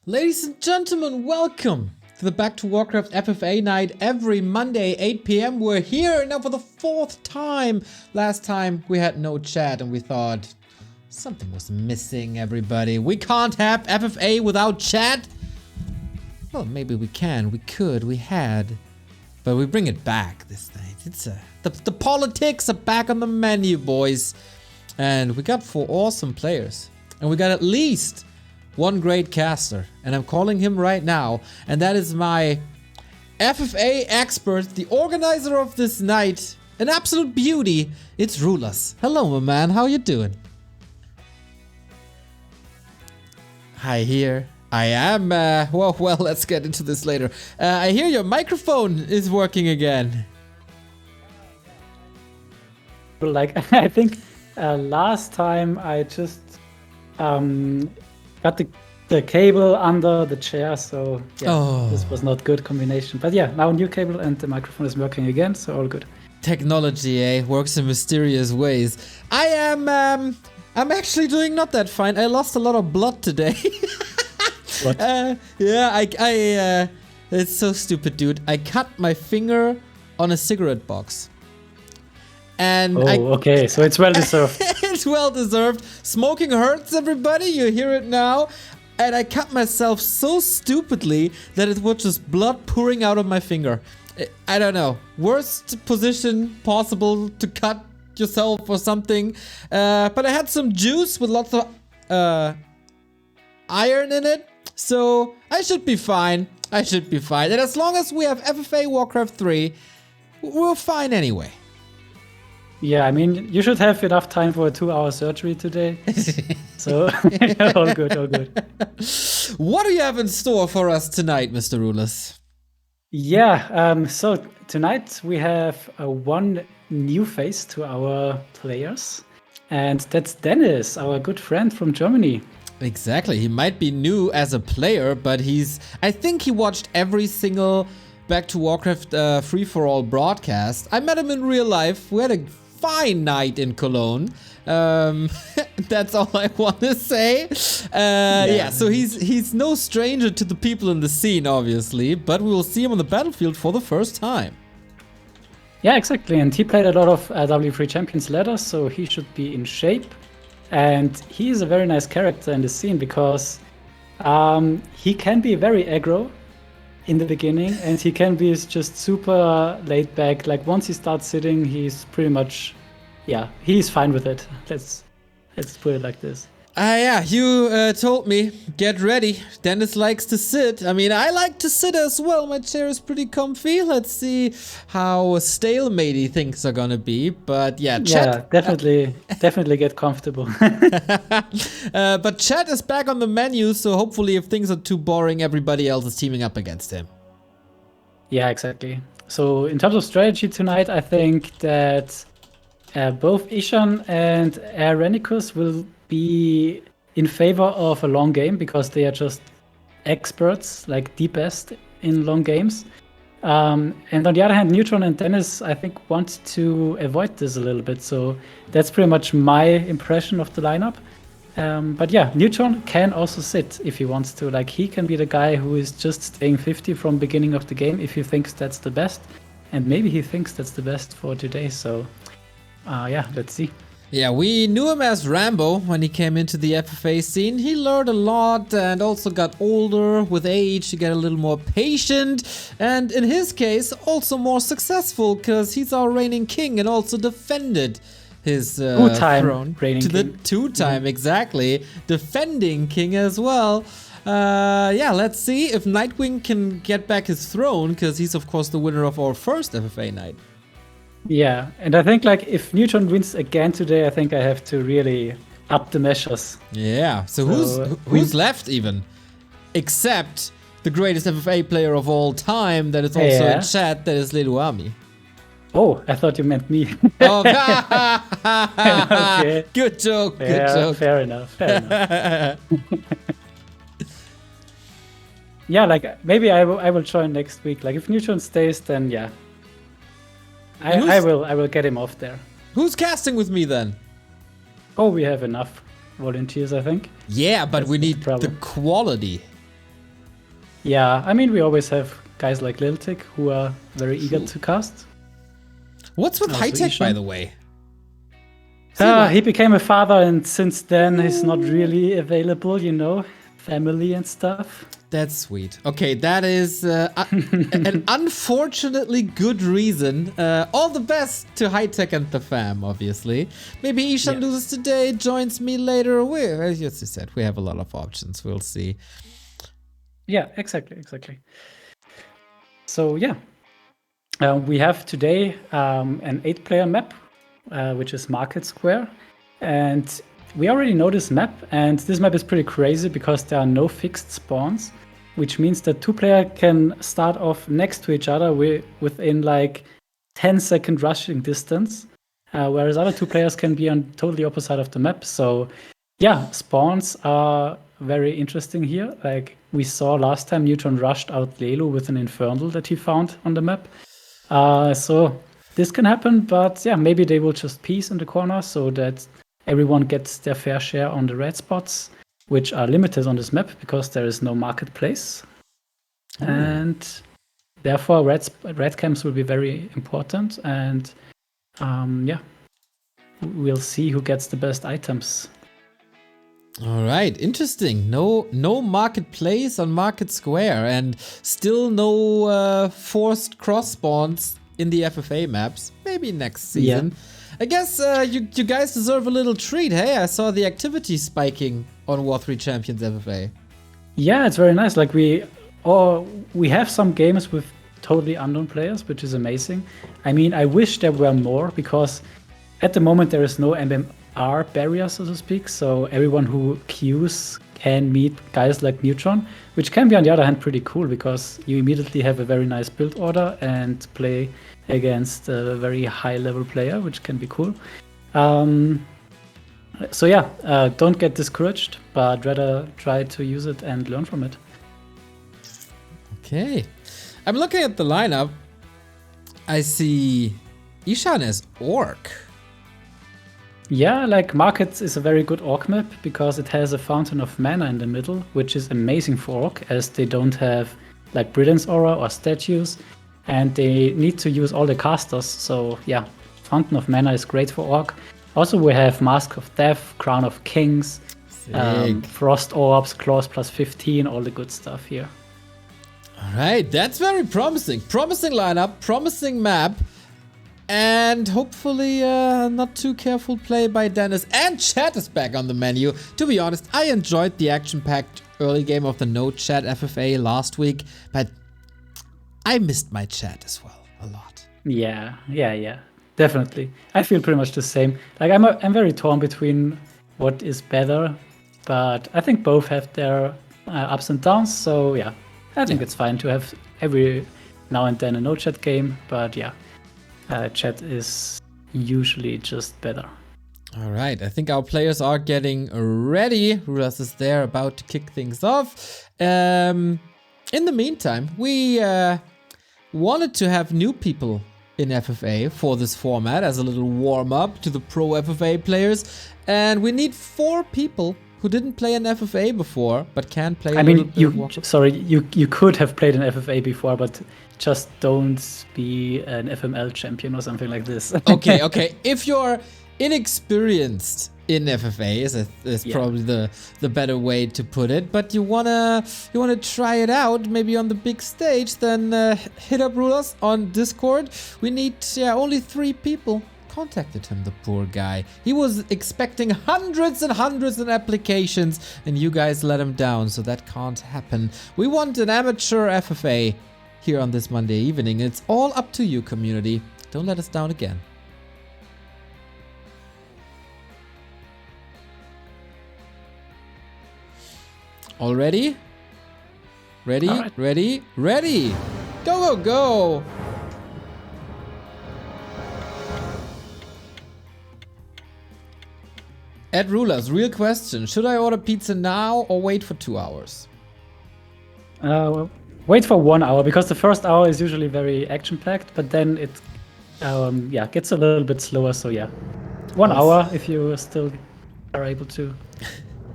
Ladies and gentlemen, welcome to the Back to Warcraft FFA Night every Monday, 8 p.m. We're here now for the 4th time. Last time we had no chat and we thought something was missing, everybody. We can't have FFA without chat. Well, maybe we can, we could, we had. But we bring it back this night. It's the politics are back on the menu, boys. And we got 4 awesome players. And we got at least one great caster, and I'm calling him right now, and that is my FFA expert, the organizer of this night, an absolute beauty. It's RulaZ. Hello, my man. How you doing? Hi, here. I am. Well, let's get into this later. I hear your microphone is working again. Like, I think last time I just got the cable under the chair, so yeah, This was not good combination. But yeah, now new cable and the microphone is working again, so all good. Technology, works in mysterious ways. I'm actually doing not that fine. I lost a lot of blood today. What? Yeah, it's so stupid, dude. I cut my finger on a cigarette box. And okay, so it's well deserved. It's well deserved. Smoking hurts, everybody. You hear it now. And I cut myself so stupidly that it was just blood pouring out of my finger. I don't know. Worst position possible to cut yourself or something. But I had some juice with lots of iron in it. So I should be fine. I should be fine. And as long as we have FFA Warcraft 3, we're fine anyway. Yeah, I mean, you should have enough time for a 2-hour surgery today. So, all good, all good. What do you have in store for us tonight, Mr. RulaZ? Yeah, so tonight we have one new face to our players. And that's Dennis, our good friend from Germany. Exactly. He might be new as a player, but I think he watched every single Back to Warcraft free-for-all broadcast. I met him in real life. We had a fine night in Cologne. That's all I want to say. Yeah, so he's no stranger to the people in the scene, obviously, but we will see him on the battlefield for the first time. Yeah, exactly. And he played a lot of W3 Champions Ladder, so he should be in shape. And he is a very nice character in the scene because he can be very aggro in the beginning, and he can be just super laid back. Like once he starts sitting, he's pretty much, yeah, he's fine with it. Let's put it like this. Yeah, you told me, get ready. Dennis likes to sit. I mean, I like to sit as well. My chair is pretty comfy. Let's see how stalematey things are gonna be. But yeah, chat. Yeah, definitely get comfortable. But chat is back on the menu, so hopefully if things are too boring, everybody else is teaming up against him. Yeah, exactly. So in terms of strategy tonight, I think that both Eshan and Airenikus will be in favor of a long game because they are just experts, like the best in long games. And on the other hand, Neutron and Dennis, I think, want to avoid this a little bit. So that's pretty much my impression of the lineup. But yeah, Neutron can also sit if he wants to. Like, he can be the guy who is just staying 50 from beginning of the game if he thinks that's the best. And maybe he thinks that's the best for today. So yeah, let's see. Yeah, we knew him as Rambo when he came into the FFA scene. He learned a lot and also got older with age. He got a little more patient and in his case also more successful because he's our reigning king and also defended his throne to the two-time, exactly, defending king as well. Yeah, let's see if Nightwing can get back his throne because he's of course the winner of our first FFA night. Yeah, and I think like if Neutron wins again today, I think I have to really up the measures. Yeah, so who's left even? Except the greatest FFA player of all time that is also in chat, that is Leluami. Oh, I thought you meant me. Oh, okay. Good joke, good joke. Fair enough. Yeah, like maybe I will join next week. Like if Neutron stays, then yeah. I will get him off there. Who's casting with me then? Oh, we have enough volunteers, I think. Yeah, but That's we need the quality. Yeah, I mean, we always have guys like Liltic who are very eager to cast. What's with Also Hightech, by Eshan. the way? He became a father, and since then he's not really available, you know, family and stuff. That's sweet. Okay, that is an unfortunately good reason. All the best to Hightech and the fam, obviously. Maybe Eshan loses today, joins me later. As you said, we have a lot of options. We'll see. Yeah, exactly. So yeah, we have today an 8-player map, which is Market Square, and we already know this map, and this map is pretty crazy because there are no fixed spawns, which means that 2-player can start off next to each other within like 10-second rushing distance, whereas other 2 players can be on totally opposite of the map. So yeah, spawns are very interesting here. Like we saw last time, Neutron rushed out Lelu with an Infernal that he found on the map. So this can happen, but yeah, maybe they will just piece in the corner so that everyone gets their fair share on the red spots, which are limited on this map because there is no marketplace. And therefore red camps will be very important, and yeah, we'll see who gets the best items. All right, interesting. No marketplace on Market Square, and still no forced cross spawns in the FFA maps. Maybe next season. Yeah. I guess you guys deserve a little treat. Hey, I saw the activity spiking on War3 Champions FFA. Yeah, it's very nice. Like we have some games with totally unknown players, which is amazing. I mean, I wish there were more because at the moment there is no MMR barrier, so to speak. So everyone who queues can meet guys like Neutron, which can be on the other hand pretty cool because you immediately have a very nice build order and play against a very high level player, which can be cool. So yeah, don't get discouraged, but rather try to use it and learn from it. Okay. I'm looking at the lineup. I see Eshan as Orc. Yeah, like Markets is a very good Orc map because it has a Fountain of Mana in the middle, which is amazing for Orc as they don't have like Brilliance Aura or statues, and they need to use all the casters. So yeah, Fountain of Mana is great for Orc. Also, we have Mask of Death, Crown of Kings, Frost Orbs, Claws plus 15, all the good stuff here. All right, that's very promising. Promising lineup, promising map, and hopefully not too careful play by Dennis. And chat is back on the menu. To be honest, I enjoyed the action-packed early game of the No Chat FFA last week, but I missed my chat as well a lot. Yeah, definitely. I feel pretty much the same. Like I'm very torn between what is better, but I think both have their ups and downs. So yeah, I think it's fine to have every now and then a no chat game, but yeah, chat is usually just better. All right, I think our players are getting ready. RulaZ is there, about to kick things off. In the meantime, we wanted to have new people in FFA for this format as a little warm-up to the pro FFA players, and we need 4 people who didn't play an FFA before but can play a little bit of Warcraft. You could have played an FFA before, but just don't be an FML champion or something like this. Okay. If you're inexperienced in FFA is probably the better way to put it, but you wanna try it out maybe on the big stage, then hit up RulaZ on Discord. We need only 3 people. Contacted him, the poor guy. He was expecting hundreds and hundreds of applications, and you guys let him down, so that can't happen. We want an amateur FFA here on this Monday evening. It's all up to you, community. Don't let us down again. All ready? Ready? All right. Ready? Go! At RulaZ, real question. Should I order pizza now or wait for 2 hours? Wait for 1 hour, because the first hour is usually very action-packed, but then it gets a little bit slower, so yeah. 1 hour, if you still are able to,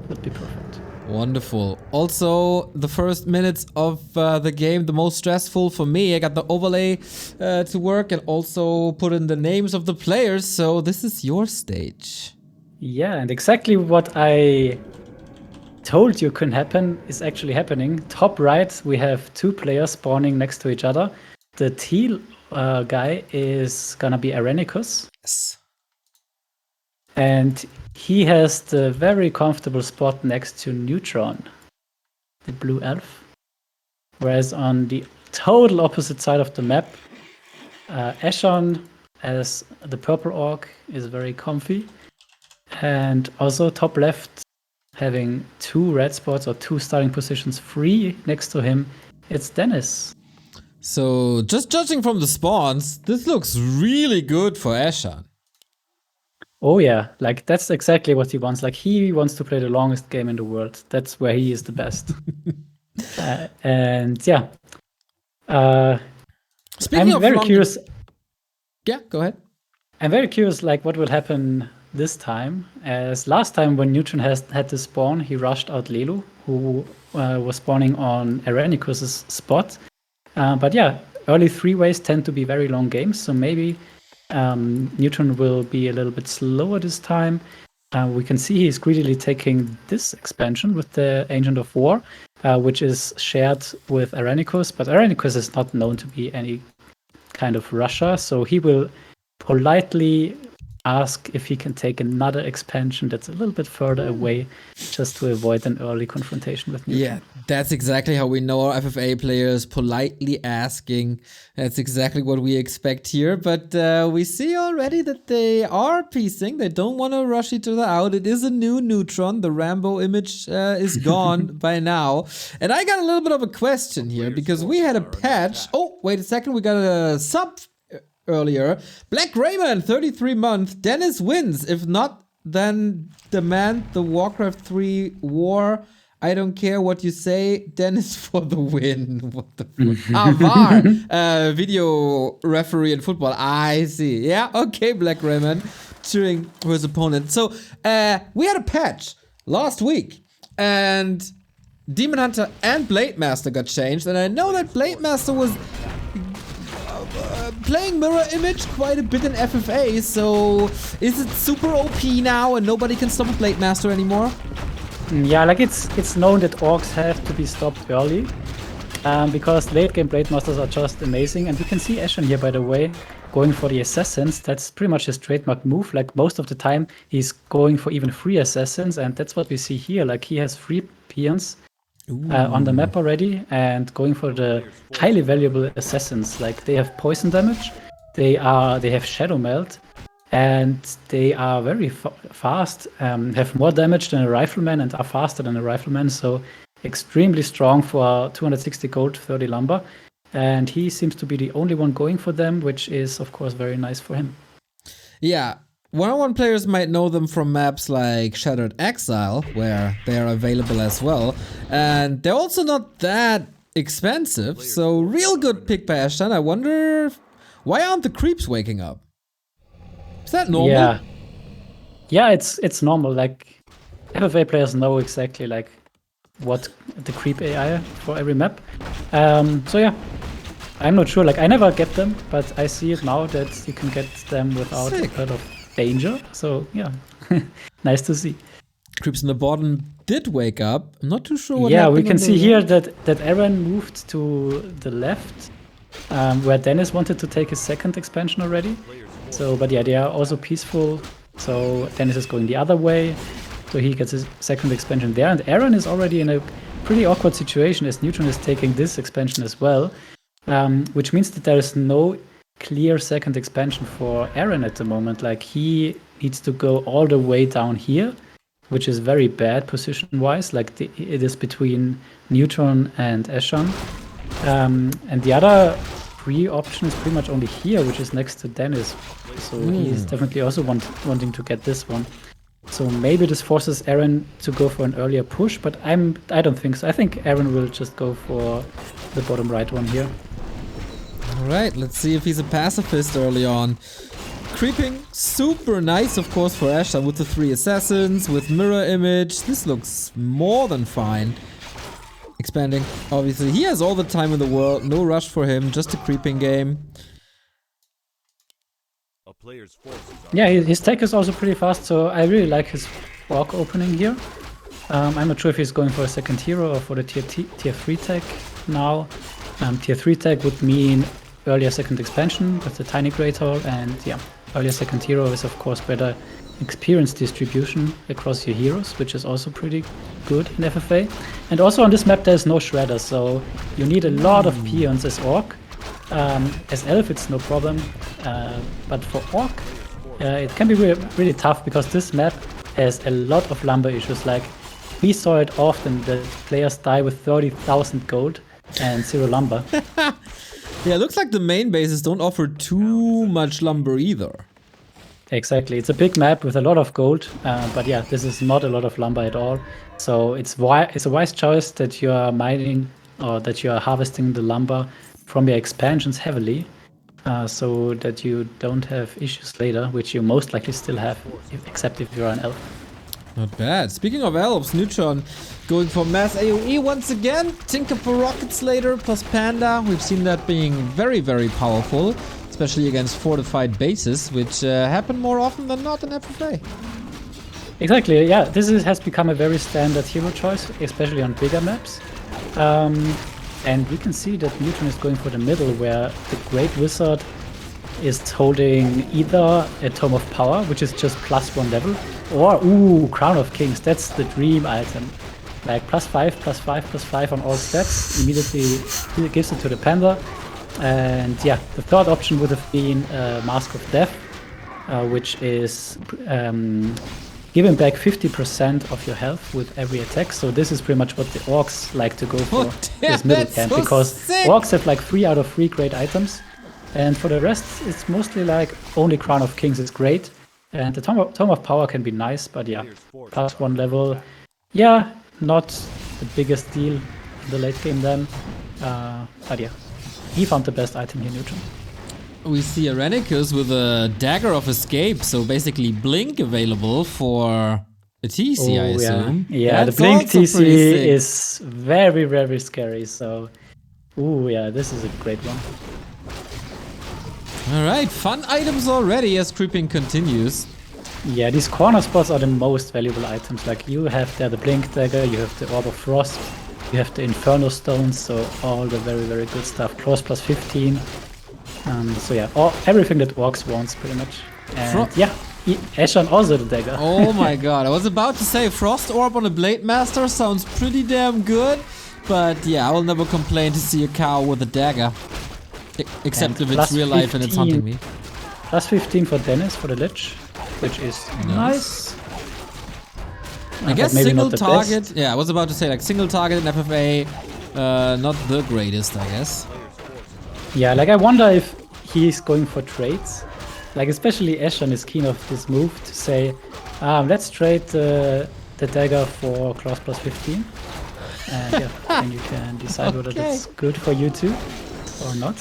would be perfect. Wonderful. Also, the first minutes of the game, the most stressful for me. I got the overlay to work and also put in the names of the players. So this is your stage. Yeah, and exactly what I told you couldn't happen is actually happening. Top right, we have 2 players spawning next to each other. The teal guy is gonna be Airenikus. Yes. And he has the very comfortable spot next to Neutron, the blue elf. Whereas on the total opposite side of the map, Eshan, as the purple orc, is very comfy. And also top left, having 2 red spots or 2 starting positions free next to him, it's Dennis. So, just judging from the spawns, this looks really good for Eshan. Oh yeah, like that's exactly what he wants. Like he wants to play the longest game in the world. That's where he is the best. And yeah, Speaking I'm very curious. Yeah, go ahead. I'm very curious, like what will happen this time. As last time when Neutron had to spawn, he rushed out Lelu, who was spawning on Airenikus' spot. But yeah, early 3-ways tend to be very long games, so maybe Neutron will be a little bit slower this time. We can see he's greedily taking this expansion with the Ancient of War, which is shared with Airenikus, but Airenikus is not known to be any kind of rusher, so he will politely ask if he can take another expansion that's a little bit further away, just to avoid an early confrontation with Neutron. Yeah, that's exactly how we know our FFA players, politely asking. That's exactly what we expect here. But we see already that they are piecing. They don't want to rush each other out. It is a new Neutron. The Rambo image is gone by now. And I got a little bit of a question here because we had a patch. Oh, wait a second. We got a sub earlier. Black Rayman, 33 month. Dennis wins. If not, then demand the Warcraft 3 war. I don't care what you say. Dennis for the win. What the fuck? VAR. Video referee in football. I see. Yeah, okay, Black Rayman. Cheering for his opponent. So, we had a patch last week. And Demon Hunter and Blade Master got changed. And I know that Blade Master was playing mirror image quite a bit in FFA, so is it super OP now and nobody can stop a Blade Master anymore? Yeah, like it's known that orcs have to be stopped early, because late game Blade Masters are just amazing. And you can see Eshan here, by the way, going for the assassins. That's pretty much his trademark move. Like most of the time he's going for even free assassins, and that's what we see here. Like he has free peons on the map already, and going for the highly valuable assassins. Like they have poison damage, they have shadow melt, and they are very fast, have more damage than a rifleman and are faster than a rifleman, so extremely strong for 260 gold, 30 lumber. And he seems to be the only one going for them, which is of course very nice for him. Yeah. 1-on-1 players might know them from maps like Shattered Exile, where they are available as well. And they're also not that expensive, so real good pick by Eshan. I wonder, why aren't the creeps waking up? Is that normal? Yeah, it's normal. Like FFA players know exactly like what the creep AI for every map. So yeah, I'm not sure. Like I never get them, but I see it now that you can get them without a lot of danger. So yeah, nice to see. Creeps in the bottom did wake up. I'm not too sure what Yeah, happened. we can see here that Aaron moved to the left, where Dennis wanted to take his second expansion already. So, but yeah, they are also peaceful. So Dennis is going the other way, so he gets his second expansion there. And Aaron is already in a pretty awkward situation as Neutron is taking this expansion as well, which means that there is no clear second expansion for Aaron at the moment. Like he needs to go all the way down here, which is very bad position-wise. Like it is between Neutron and Eshan, and the other free option is pretty much only here, which is next to Dennis. So he's definitely also wanting to get this one. So maybe this forces Aaron to go for an earlier push, but I don't think so. I think Aaron will just go for the bottom right one here. Alright, let's see if he's a pacifist early on. creeping super nice, of course, for Eshan with the 3 assassins, with mirror image. This looks more than fine. Expanding, obviously. He has all the time in the world. No rush for him, just a creeping game. Yeah, his tech is also pretty fast, so I really like his walk opening here. I'm not sure if he's going for a second hero or for the tier 3 tech now. Tier 3 tech would mean earlier second expansion with the tiny great hall, and yeah, earlier second hero is of course better experience distribution across your heroes, which is also pretty good in FFA. And also on this map there's no shredder, so you need a lot of peons as orc. As elf it's no problem, but for orc it can be really tough because this map has a lot of lumber issues. Like we saw it often that players die with 30,000 gold and 0 lumber. Yeah, it looks like the main bases don't offer too much lumber either. Exactly, it's a big map with a lot of gold, but yeah, this is not a lot of lumber at all. So it's a wise choice that you are mining or that you are harvesting the lumber from your expansions heavily, so that you don't have issues later, which you most likely still have, except if you're an elf. Not bad. Speaking of elves, Neutron going for mass AoE once again. Tinker for rockets later, plus Panda. We've seen that being very, very powerful, especially against fortified bases, which happen more often than not in FFA. Exactly, yeah. This has become a very standard hero choice, especially on bigger maps. And we can see that Neutron is going for the middle, where the Great Wizard is holding either a Tome of Power, which is just +1 level, or Crown of Kings. That's the dream item. Like +5, +5, +5 on all stats. Immediately gives it to the Panda. And yeah, the third option would have been Mask of Death, which is giving back 50% of your health with every attack. So this is pretty much what the orcs like to go for, this middle camp, so because sick. Orcs have like 3 out of 3 great items. And for the rest, it's mostly like only Crown of Kings is great. And the Tome of Power can be nice, but yeah, +1 level. Yeah, not the biggest deal in the late game then. But yeah, he found the best item here, Neutron. We see Airenikus with a Dagger of Escape, so basically Blink available for a TC, I assume. Yeah, the Blink TC is very, very scary, so... Ooh, yeah, this is a great one. Alright, fun items already as creeping continues. Yeah, these corner spots are the most valuable items. Like you have there the Blink Dagger, you have the Orb of Frost, you have the Inferno Stones, so all the very, very good stuff. Cross +15. So yeah, everything that orcs wants pretty much. And yeah, Eshan also the dagger. Oh my god, I was about to say Frost Orb on a Blade Master sounds pretty damn good. But yeah, I will never complain to see a cow with a dagger. Except if it's real life and it's hunting me. +15 for Dennis for the Lich, which is nice. I guess single target. Best. Yeah, I was about to say like single target in FFA, not the greatest, I guess. Yeah, like I wonder if he's going for trades. Like especially Eshan is keen of this move to say, let's trade the dagger for claws +15. And yeah, then you can decide whether that's good for you too or not.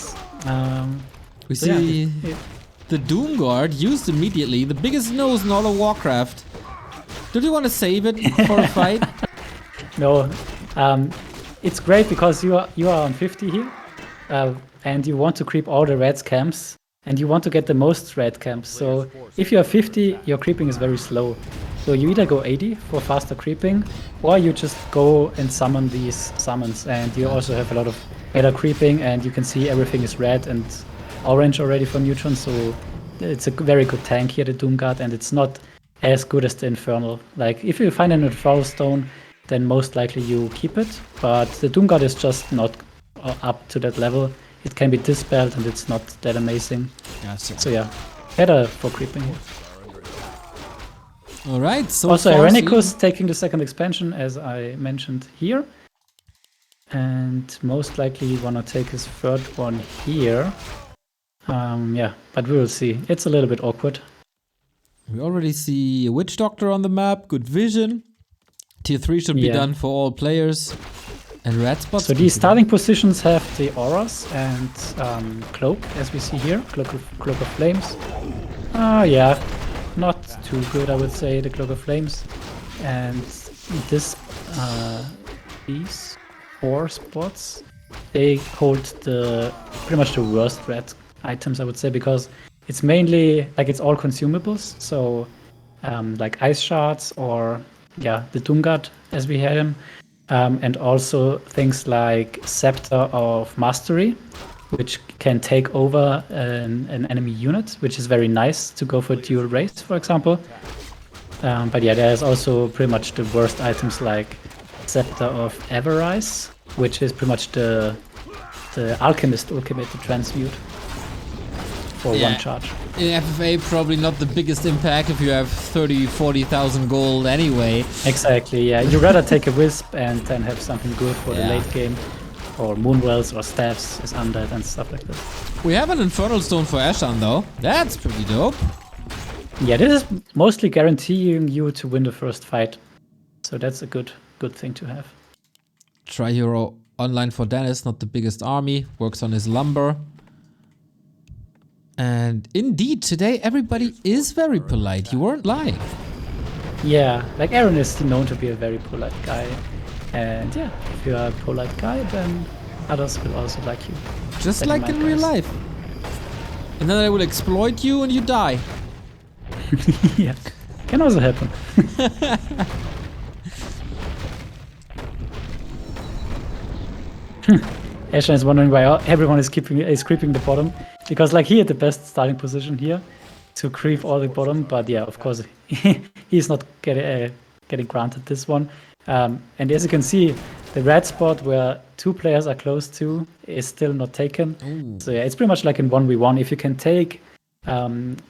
We see the Doom Guard used immediately, the biggest nose in all of Warcraft. Do you want to save it for a fight? No, it's great because you are on 50 here. And you want to creep all the red camps, and you want to get the most red camps. So if you are 50, your creeping is very slow. So you either go 80 for faster creeping, or you just go and summon these summons, and you also have a lot of better creeping, and you can see everything is red and orange already for Neutron, so it's a very good tank here, the Doom Guard, and it's not as good as the Infernal. Like, if you find an Infernal Stone, then most likely you keep it, but the Doom Guard is just not up to that level. It can be dispelled and it's not that amazing. Gotcha. So yeah, better for creeping here. Alright, so also Airenikus taking the second expansion, as I mentioned here. And most likely wanna take his third one here. Yeah, but we will see. It's a little bit awkward. We already see a Witch Doctor on the map, good vision. Tier 3 should be done for all players. And red spots. So these starting positions have the auras and cloak, as we see here, cloak of flames. Yeah, not too good, I would say, the Cloak of Flames. And these 4 spots, they hold pretty much the worst red items, I would say, because it's mainly, like, it's all consumables. So, like ice shards or, the Doomguard as we had him. And also things like Scepter of Mastery, which can take over an enemy unit, which is very nice to go for dual race, for example. But yeah, there's also pretty much the worst items like Scepter of Avarice, which is pretty much the Alchemist ultimate to transmute for 1 charge. In FFA, probably not the biggest impact if you have 30,000-40,000 gold anyway. Exactly, yeah. You'd rather take a Wisp and then have something good for the late game. Or Moonwells or Staffs is undead and stuff like that. We have an Infernal Stone for Eshan though. That's pretty dope. Yeah, this is mostly guaranteeing you to win the first fight. So that's a good thing to have. Tri-Hero online for Dennis, not the biggest army. Works on his lumber. And indeed, today everybody is very polite. You weren't lying. Yeah, like Aaron is known to be a very polite guy. And yeah, if you're a polite guy, then others will also like you. Just like in real life. And then I will exploit you and you die. Yeah, can also happen. Eshan is wondering why everyone is creeping the bottom. Because like he had the best starting position here to creep all the bottom. But yeah, of course, he's not getting granted this one. And as you can see, the red spot where 2 players are close to is still not taken. Ooh. So yeah, it's pretty much like in 1v1. If you can take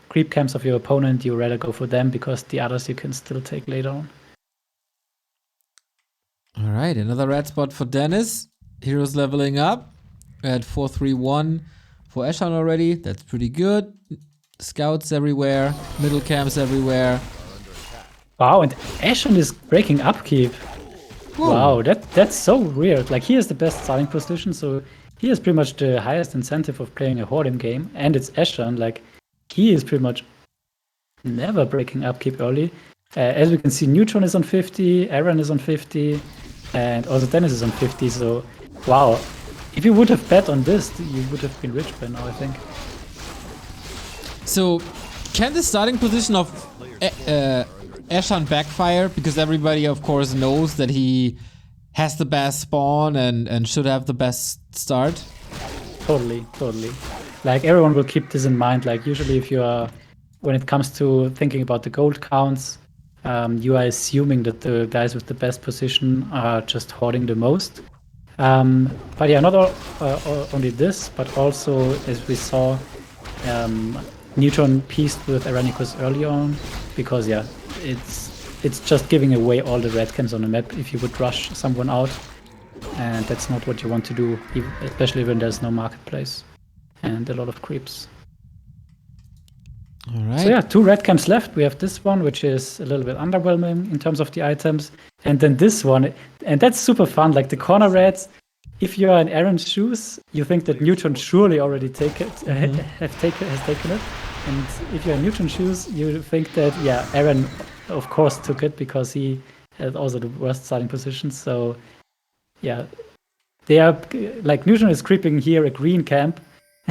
creep camps of your opponent, you rather go for them because the others you can still take later on. All right, another red spot for Dennis. Heroes leveling up at 431 for Eshan already. That's pretty good. Scouts everywhere, middle camps everywhere. Wow, and Eshan is breaking upkeep. Whoa. Wow, that's so weird. Like, he has the best starting position, so he has pretty much the highest incentive of playing a Horde game, and it's Eshan. Like, he is pretty much never breaking upkeep early. As we can see, Neutron is on 50, Aaron is on 50, and also Dennis is on 50, so wow. If you would have bet on this, you would have been rich by now, I think. So, can the starting position of Eshan backfire? Because everybody, of course, knows that he has the best spawn and should have the best start. Totally. Like, everyone will keep this in mind. Like, usually if you are, when it comes to thinking about the gold counts, you are assuming that the guys with the best position are just hoarding the most. But yeah, not only this, but also, as we saw, Neutron pieced with Airenikus early on, because yeah, it's just giving away all the red camps on the map if you would rush someone out, and that's not what you want to do, especially when there's no marketplace and a lot of creeps. All right. So yeah, 2 red camps left. We have this one, which is a little bit underwhelming in terms of the items, and then this one, and that's super fun. Like the corner reds, if you are in Aaron's shoes, you think that Neutron surely already has taken it, and if you're in Neutron's shoes, you think that Aaron of course took it because he had also the worst starting position. So yeah, they are like, Neutron is creeping here a green camp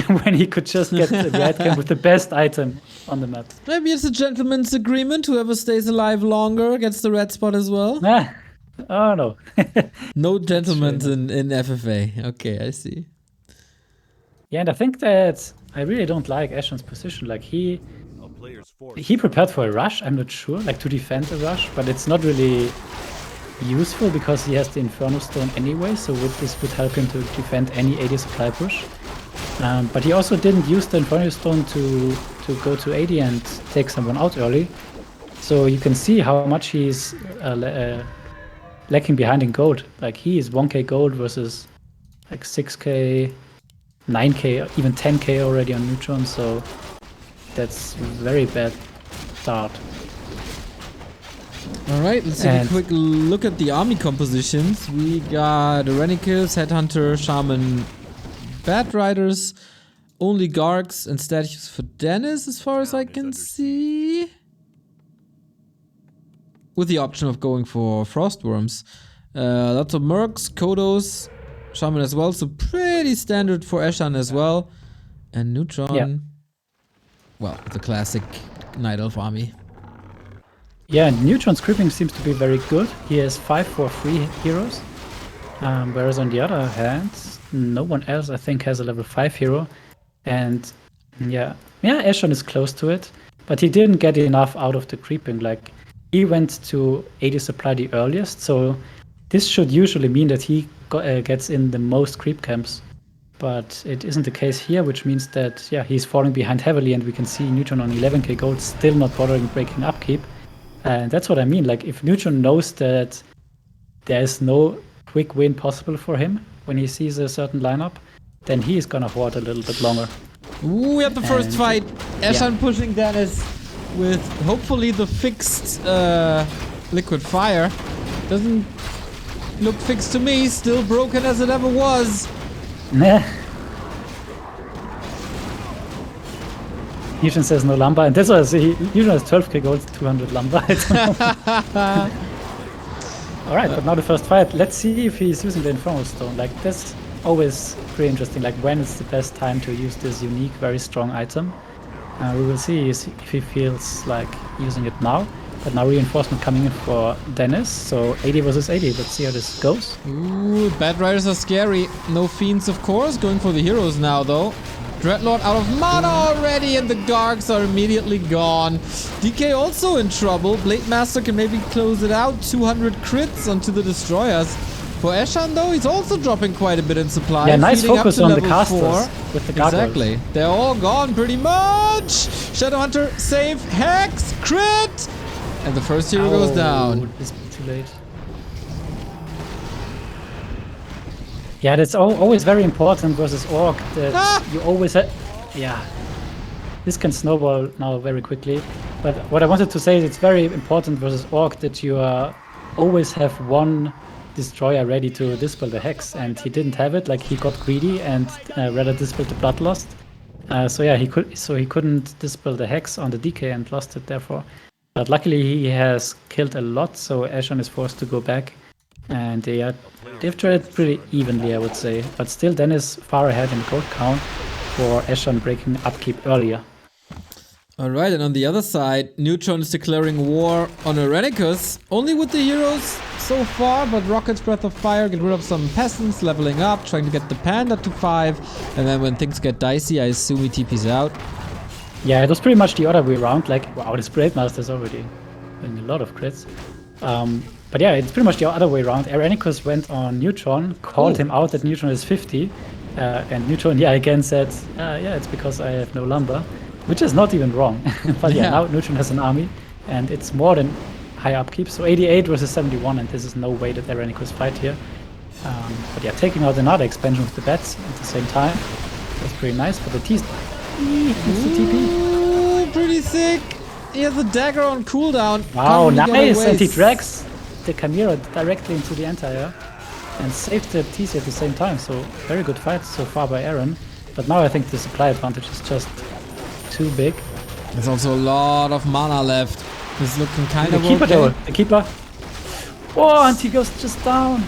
when he could just get the red camp with the best item on the map. Maybe it's a gentleman's agreement. Whoever stays alive longer gets the red spot as well. Oh no. No gentlemen in FFA. Okay, I see. Yeah, and I think that I really don't like Eshan's position. Like, he prepared for a rush, I'm not sure, like to defend a rush, but it's not really useful because he has the Inferno Stone anyway, so this would help him to defend any AD supply push. But he also didn't use the Inferno Stone to go to AD and take someone out early. So you can see how much he's lacking behind in gold. Like, he is 1k gold versus like 6k, 9k, even 10k already on Neutron, so that's very bad start. Alright, let's take a quick look at the army compositions. We got Airenikus, Headhunter, Shaman, Bat Riders, only Gargs and statues for Dennis, as far as I can see. With the option of going for Frostworms. Lots of Mercs, Kodos, Shaman as well, so pretty standard for Eshan as well. And Neutron, well, the classic Night Elf army. Yeah, and Neutron's creeping seems to be very good. He has 5 for 3 heroes. Whereas on the other hand, no one else I think has a level 5 hero. And yeah, Eshan is close to it, but he didn't get enough out of the creeping. Like, he went to 80 supply the earliest, so this should usually mean that he gets in the most creep camps. But it isn't the case here, which means that, yeah, he's falling behind heavily, and we can see Neutron on 11k gold still not bothering breaking upkeep. And that's what I mean. Like, if Neutron knows that there's no quick win possible for him when he sees a certain lineup, then he is gonna hoard a little bit longer. Ooh, we have the first fight. Eshan pushing Dennis with hopefully the fixed liquid fire. Doesn't look fixed to me. Still broken as it ever was. Nah. Neutron says no lumber, and that's what I see. Neutron has 12k gold, 200 lumber. Alright, but now the first fight. Let's see if he's using the Infernal Stone. Like, that's always pretty interesting. Like, when is the best time to use this unique, very strong item? We will see if he feels like using it now. But now reinforcement coming in for Dennis. So 80 versus 80. Let's see how this goes. Ooh, Bad Riders are scary. No Fiends, of course. Going for the heroes now, though. Dreadlord out of mana already, and the Gargs are immediately gone. DK also in trouble. Blade Master can maybe close it out. 200 crits onto the destroyers. For Eshan, though, he's also dropping quite a bit in supply. Yeah, nice focus on the casters with the gargoyles. Exactly. They're all gone pretty much. Shadowhunter, save, Hex, crit! And the first hero goes down. This is too late. Yeah, that's always very important versus Orc that you always have. Yeah, this can snowball now very quickly. But what I wanted to say is it's very important versus Orc that you always have one destroyer ready to dispel the Hex, and he didn't have it. Like, he got greedy and rather dispelled the Bloodlust. So yeah, he couldn't dispel the Hex on the DK and lost it therefore. But luckily he has killed a lot, so Eshan is forced to go back. And they've traded pretty evenly, I would say. But still, Dennis far ahead in the gold count for Eshan breaking upkeep earlier. Alright, and on the other side, Neutron is declaring war on Airenikus. Only with the heroes so far, but Rocket's Breath of Fire, get rid of some peasants, leveling up, trying to get the Panda to 5. And then when things get dicey, I assume he TPs out. Yeah, it was pretty much the other way around. Like, wow, this Blade Master is already doing a lot of crits. But yeah, it's pretty much the other way around. Airenikus went on Neutron, called him out that Neutron is 50. And Neutron, again said, yeah, it's because I have no lumber. Which is not even wrong. But yeah, now Neutron has an army. And it's more than high upkeep. So 88 versus 71, and this is no way that Airenikus fight here. But yeah, taking out another expansion with the bats at the same time. That's pretty nice. But the T's... Ooh, pretty sick. He has a dagger on cooldown. Wow, nice! And he drags the Chimera directly into the Anti-Air and saves the TC at the same time. So very good fight so far by Aaron. But now I think the supply advantage is just too big. There's also a lot of mana left. He's looking kind of keeper okay. Though, the keeper. Oh, and he goes just down.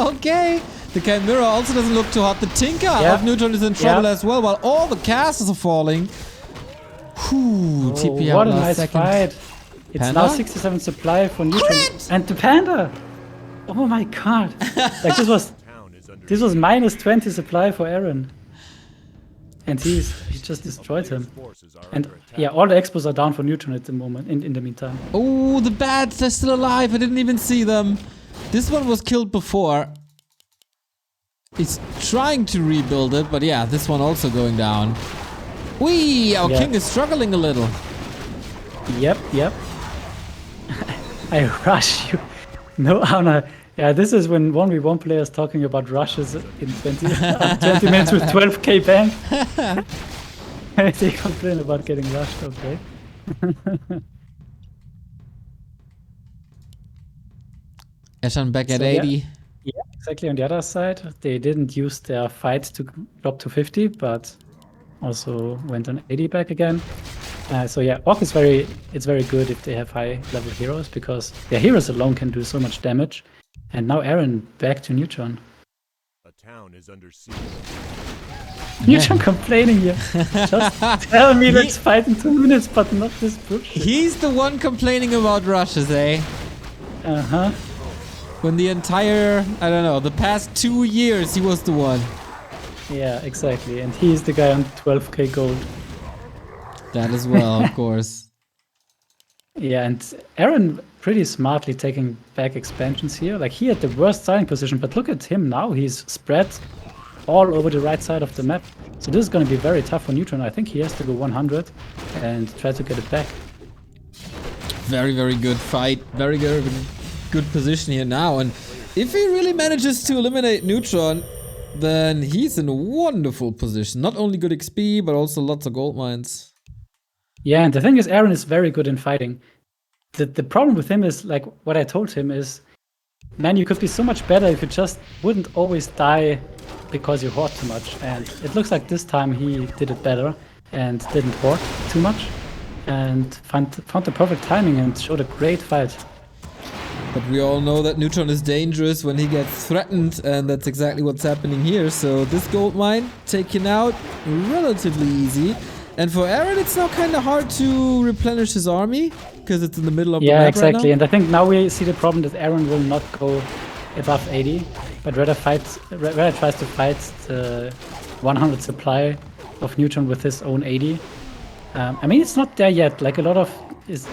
Okay. The Chimera also doesn't look too hot. The Tinker of Neutron is in trouble as well, while all the casters are falling. Whew, TP out what a last nice second. fight. It's Panda? now 67 supply for Neutron. Crit! And the Panda! Oh my god. Like, this was minus 20 supply for Aaron. And he just destroyed him. And yeah, all the expos are down for Neutron at the moment, in the meantime. Oh, the bats, they're still alive. I didn't even see them. This one was killed before. He's trying to rebuild it, but yeah, this one also going down. Whee! Our king is struggling a little. Yep. I rush you. No honor. Yeah, this is when 1v1 players talking about rushes in 20 minutes with 12k bank. They complain about getting rushed, okay. Eshan back at 80. Yeah, exactly. On the other side, they didn't use their fight to drop to 50, but also went on 80 back again. So yeah, Orc is very good if they have high level heroes, because their heroes alone can do so much damage. And now Aaron back to Neutron. A town is under siege. Neutron complaining here. Just tell me let's fight in 2 minutes, but not this bullshit. He's the one complaining about rushes, eh? Uh-huh. When the entire, I don't know, the past 2 years he was the one. Yeah, exactly. And he's the guy on 12k gold. That as well, of course. Yeah, and Aaron pretty smartly taking back expansions here. Like, he had the worst starting position, but look at him now. He's spread all over the right side of the map. So this is going to be very tough for Neutron. I think he has to go 100 and try to get it back. Very, very good fight. Very good position here now. And if he really manages to eliminate Neutron, then he's in a wonderful position. Not only good XP, but also lots of gold mines. Yeah, and the thing is, Aaron is very good in fighting. The problem with him is, like, what I told him is, man, you could be so much better if you just wouldn't always die because you hoard too much. And it looks like this time he did it better and didn't hoard too much. And found the perfect timing and showed a great fight. But we all know that Neutron is dangerous when he gets threatened, and that's exactly what's happening here. So this gold mine taken out relatively easy. And for Aaron, it's now kind of hard to replenish his army because it's in the middle of the map. Yeah, exactly. Right now. And I think now we see the problem that Aaron will not go above 80, but rather tries to fight the 100 supply of Neutron with his own 80. I mean, it's not there yet. Like, a lot of it is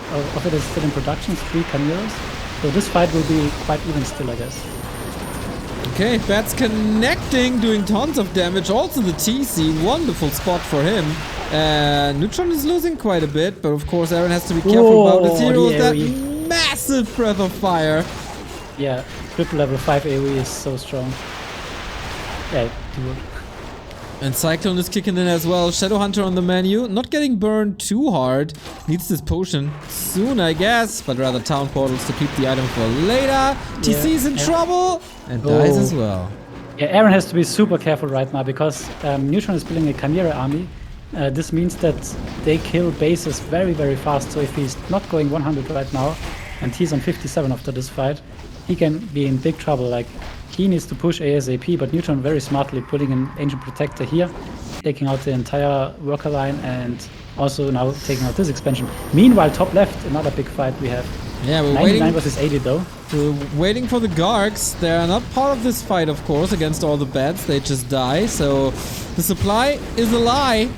still in production, 3 Chimeras. So this fight will be quite even still, I guess. Okay, Bats connecting, doing tons of damage. Also the TC, wonderful spot for him. Neutron is losing quite a bit, but of course Aaron has to be careful about his heroes. That massive breath of fire. Yeah, triple level 5 AoE is so strong. Yeah, dude. And Cyclone is kicking in as well. Shadowhunter on the menu. Not getting burned too hard. Needs this potion soon, I guess. But rather town portals to keep the item for later. TC's in trouble. And dies as well. Yeah, Aaron has to be super careful right now because Neutron is building a Chimera army. This means that they kill bases very, very fast. So if he's not going 100 right now, and he's on 57 after this fight, he can be in big trouble. Like, he needs to push ASAP, but Neutron very smartly putting an Ancient Protector here, taking out the entire worker line, and also now taking out this expansion. Meanwhile, top left, another big fight we have. Yeah, we're 99 waiting versus 80 though. We're waiting for the Gargs. They're not part of this fight, of course, against all the bats. They just die. So the supply is a lie.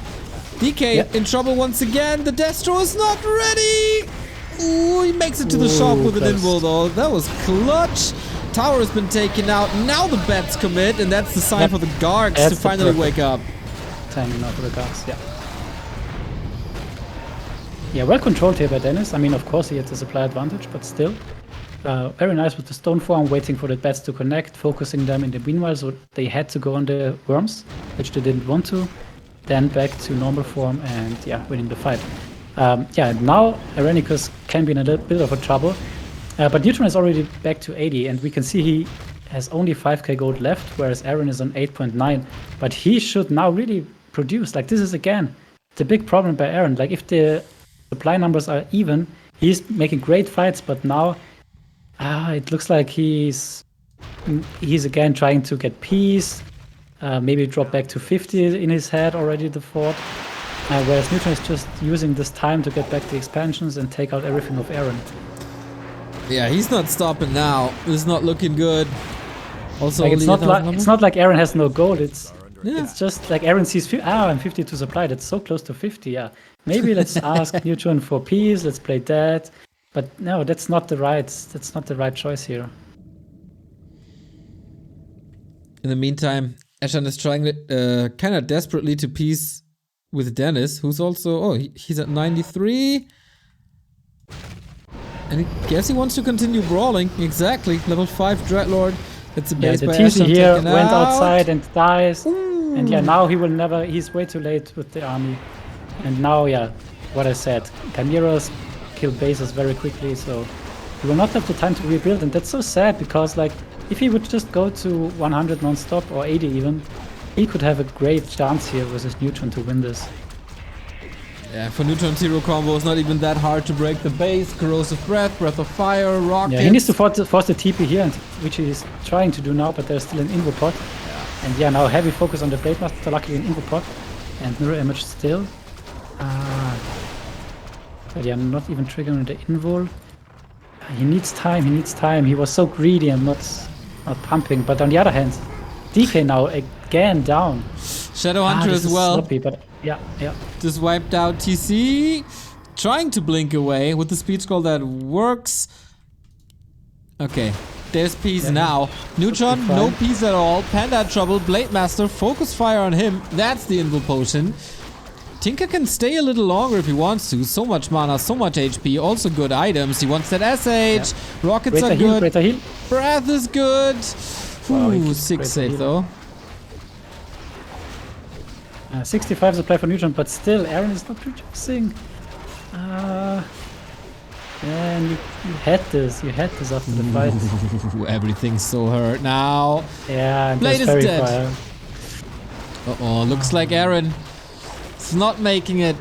DK in trouble once again. The Destro is not ready. Ooh, he makes it to the shop with an invul though. That was clutch. Tower has been taken out. Now the bats commit, and that's the sign for the Gargs to finally wake up. Timing now for the Gargs, yeah. Yeah, well controlled here by Dennis. I mean, of course he had the supply advantage, but still. Very nice with the stone form, waiting for the bats to connect, focusing them in the meanwhile, so they had to go on the worms, which they didn't want to. Then back to normal form and, yeah, winning the fight. Yeah, now Airenikus can be in a little bit of a trouble. But Neutron is already back to 80, and we can see he has only 5k gold left, whereas Aaron is on 8.9. But he should now really produce. Like, this is, again, the big problem by Aaron. Like, if the supply numbers are even, he's making great fights, but now it looks like he's again trying to get peace, maybe drop back to 50 in his head already, the fort. Whereas Neutron is just using this time to get back the expansions and take out everything of Aaron. Yeah, he's not stopping now. It's not looking good. Also, like, it's not like Aaron has no gold. It's just like Aaron sees I'm 52 supply. That's so close to 50. Yeah, maybe let's ask Neutron for peace. Let's play that. But no, that's not the right choice here. In the meantime, Eshan is trying kind of desperately to piece with Dennis, who's also he's at 93. And I guess he wants to continue brawling. Exactly. Level 5 Dreadlord. It's a base the by TC Eshan here taken went out. outside and dies. Ooh. And yeah, now he will never. He's way too late with the army. And now, yeah, what I said. Chimeras kill bases very quickly, so he will not have the time to rebuild. And that's so sad because, like, if he would just go to 100 non-stop or 80 even, he could have a great chance here with his neutron to win this. Yeah, for neutron zero combo, it's not even that hard to break the base. Corrosive breath, breath of fire, rockets. Yeah, he needs to force the TP here, which he's trying to do now, but there's still an invo pot. Yeah. And yeah, now heavy focus on the Blade Master, luckily an invo pot. And mirror image still. But yeah, not even triggering the invul. He needs time, He was so greedy and not pumping. But on the other hand, DK now again down. Shadow Hunter as well. Sloppy, but yeah. Just wiped out TC. Trying to blink away with the speed scroll that works. Okay, there's peace now. Neutron, no peace at all. Panda had trouble. Blade Master, focus fire on him. That's the invul potion. Tinker can stay a little longer if he wants to. So much mana, so much HP. Also good items. He wants that SH. Yeah. Rockets are good. Greater heal. Breath is good. Ooh, 6 save though. 65 supply for neutron, but still Aaron is not reducing. Man, you had this. You had this after the fight. Everything's so hurt now. Yeah, Blade is dead. Uh-oh, looks like Aaron is not making it.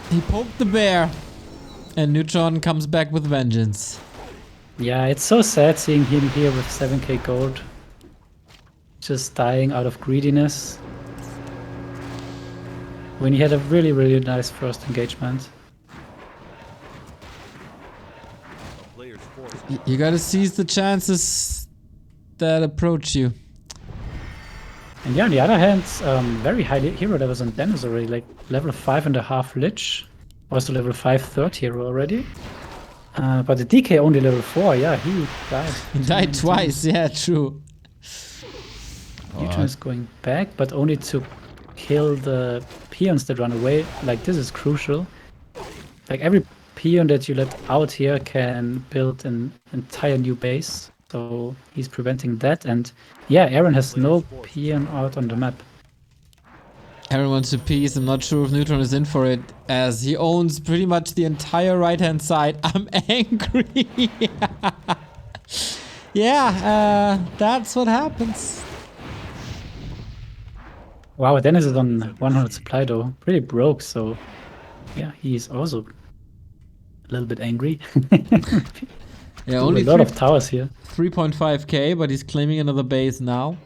He poked the bear. And Neutron comes back with vengeance. Yeah, it's so sad seeing him here with 7k gold. Just dying out of greediness. When he had a really, really nice first engagement. You gotta seize the chances that approach you. And yeah, on the other hand, very high hero levels on Dennis already, like level 5.5 Lich. Also level 5 third hero already. But the DK only level 4, yeah, he died. He died twice, yeah, true. Neutron is going back, but only to kill the peons that run away. Like, this is crucial. Like, every peon that you let out here can build an entire new base. So he's preventing that. And yeah, Aaron has no peon out on the map. Aaron wants a piece. I'm not sure if Neutron is in for it, as he owns pretty much the entire right-hand side. I'm angry. Yeah, that's what happens. Wow, Dennis is on 100 supply though. Pretty broke, so yeah, he's also a little bit angry. Yeah, only a lot of towers here. 3.5k, but he's claiming another base now.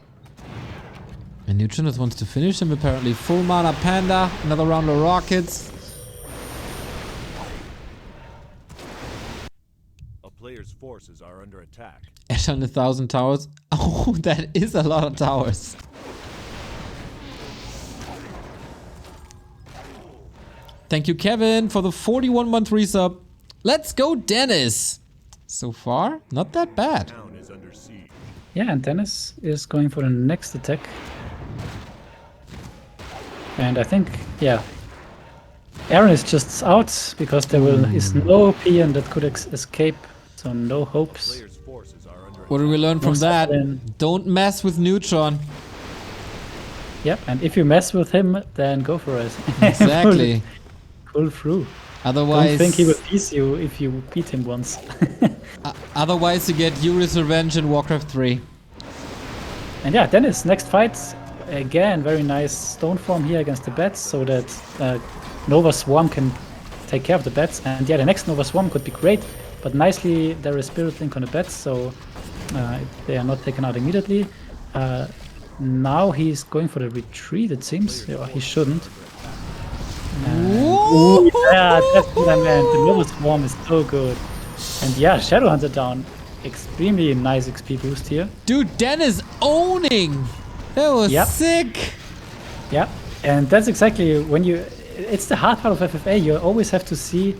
And Neutron just wants to finish him apparently. Full mana Panda, another round of rockets. A player's forces are under attack. Eshan 1,000 towers. Oh, that is a lot of towers. Thank you, Kevin, for the 41-month resub. Let's go, Dennis. So far, not that bad. Town is under siege. Yeah, and Dennis is going for the next attack. And I think, yeah, Aaron is just out because there is no peon that could escape, so no hopes. What do we learn from that? Don't mess with Neutron. Yep, and if you mess with him, then go for it. Exactly. Pull through. Otherwise, don't think he will piece you if you beat him once. Otherwise, you get Yuri's Revenge in Warcraft 3. And yeah, Dennis, next fight. Again, very nice stone form here against the bats, so that Nova Swarm can take care of the bats. And yeah, the next Nova Swarm could be great, but nicely there is Spirit Link on the bats, so they are not taken out immediately. Now he's going for the retreat, it seems. Yeah, he shouldn't. Ooh, yeah, that's what I meant. The Nova Swarm is so good. And yeah, Shadow Hunter down. Extremely nice XP boost here. Dude, Dennis owning! That was sick! Yeah, and that's exactly when it's the hard part of FFA. You always have to see,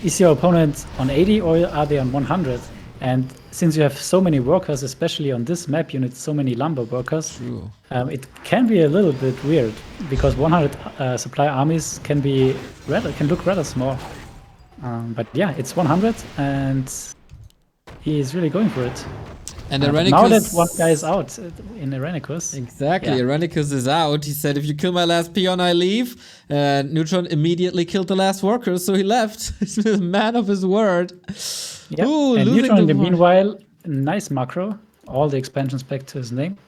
is your opponent on 80 or are they on 100? And since you have so many workers, especially on this map, you need so many lumber workers. True. It can be a little bit weird because 100 supply armies can look rather small. But yeah, it's 100 and he is really going for it. And Airenikus, now that one guy is out in Airenikus. Exactly, yeah. Airenikus is out. He said, if you kill my last peon, I leave. And Neutron immediately killed the last worker, so he left. He's a man of his word. Yeah. Ooh, and Neutron in the meanwhile, nice macro. All the expansions back to his name.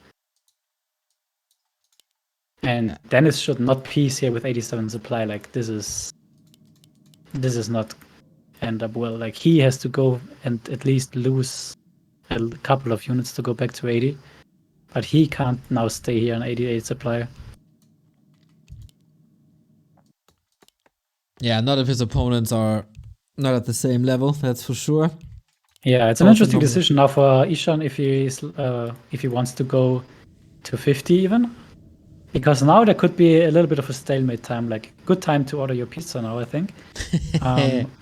And Dennis should not piece here with 87 supply. Like this is not end up well. Like he has to go and at least lose a couple of units to go back to 80. But he can't now stay here on 88 supply. Yeah, none of his opponents are not at the same level, that's for sure. Yeah, it's an interesting decision now for Eshan if he wants to go to 50 even. Because now there could be a little bit of a stalemate time, like good time to order your pizza now, I think.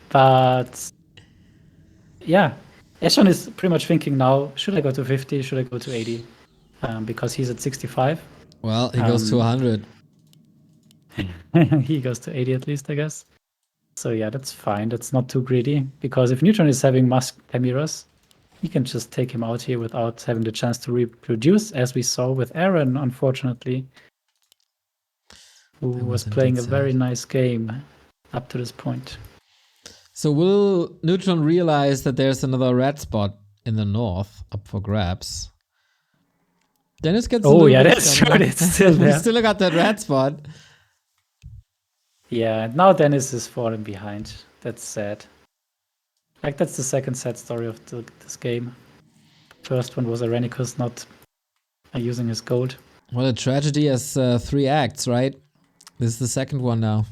But yeah, Eshan is pretty much thinking now, should I go to 50, should I go to 80? Because he's at 65. Well, he goes to 100. He goes to 80 at least, I guess. So yeah, that's fine. That's not too greedy. Because if Neutron is having Musk Chimera's, he can just take him out here without having the chance to reproduce, as we saw with Aaron, unfortunately. Who was playing a very nice game up to this point. So will Neutron realize that there's another red spot in the north up for grabs? Dennis gets that's true. It's still there. He still got that red spot. Yeah, and now Dennis is falling behind. That's sad. Like, that's the second sad story of this game. First one was Airenikus not using his gold. Well, a tragedy has 3 acts, right? This is the second one now.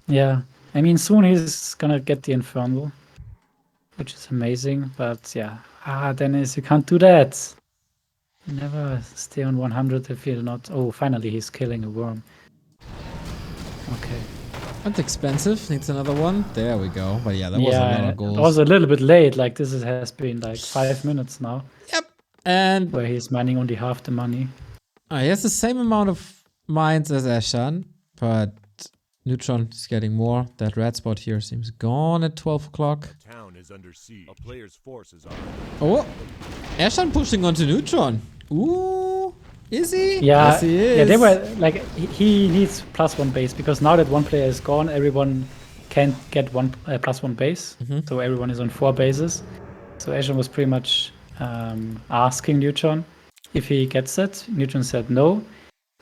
Yeah, I mean, soon he's gonna get the Infernal, which is amazing, but yeah. Dennis, you can't do that. Never stay on 100 if you're not... Oh, finally he's killing a worm. Okay. That's expensive. Needs another one. There we go. But yeah, that was a lot of goals. It was a little bit late. Like, this has been like 5 minutes now. Yep. And where he's mining only half the money. He has the same amount of mines as Eshan, but Neutron is getting more. That red spot here seems gone at 12 o'clock. Town is under siege. A player's forces are Oh, Eshan pushing onto Neutron. Ooh, is he? Yeah, yes, he is. Yeah, they were like, he needs +1 base, because now that one player is gone, everyone can't get +1 base. So everyone is on 4 bases. So Eshan was pretty much asking Neutron if he gets it. Neutron said no.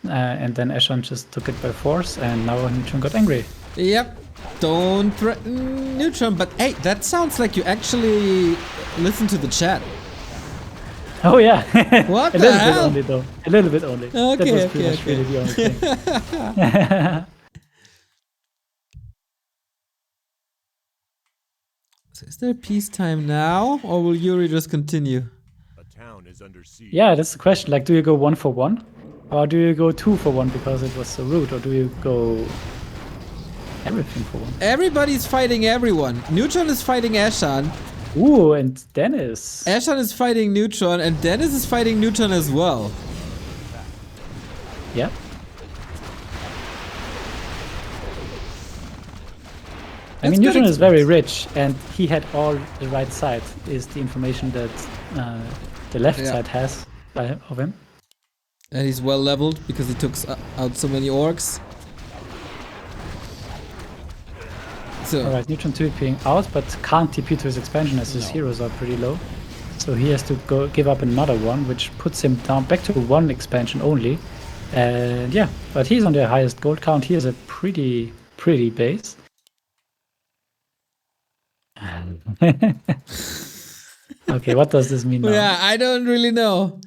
And then Eshan just took it by force, and now Neutron got angry. Yep. Don't threaten Neutron, but hey, that sounds like you actually listen to the chat. Oh yeah. What a the little hell? bit only though. A little bit only. Okay, that was pretty much really the only thing. So is there peacetime now, or will Yuri just continue? a town is under siege. Yeah, that's the question. Like, do you go 1 for 1? Or do you go 2 for 1 because it was so rude? Or do you go everything for 1? Everybody's fighting everyone. Neutron is fighting Eshan. Ooh, and Dennis. Eshan is fighting Neutron, and Dennis is fighting Neutron as well. Yeah. I mean, Neutron is very rich, and he had all the right side, is the information that the left side has of him. And he's well leveled because he took out so many orcs. So, Alright, Neutron TPing out, but can't TP to his expansion as his heroes are pretty low. So he has to go give up another one, which puts him down back to 1 expansion only. And yeah, but he's on the highest gold count. He has a pretty base. Okay, what does this mean now? yeah, I don't really know.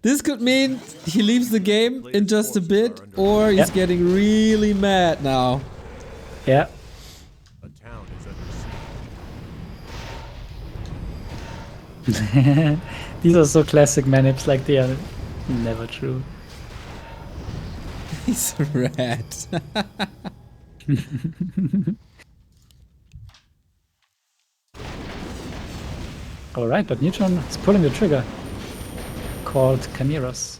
This could mean he leaves the game in just a bit, or he's getting really mad now. Yeah. A town is under siege. These are so classic manips, like they are never true. He's a rat. Alright, but Neutron is pulling the trigger. Called Chimeras.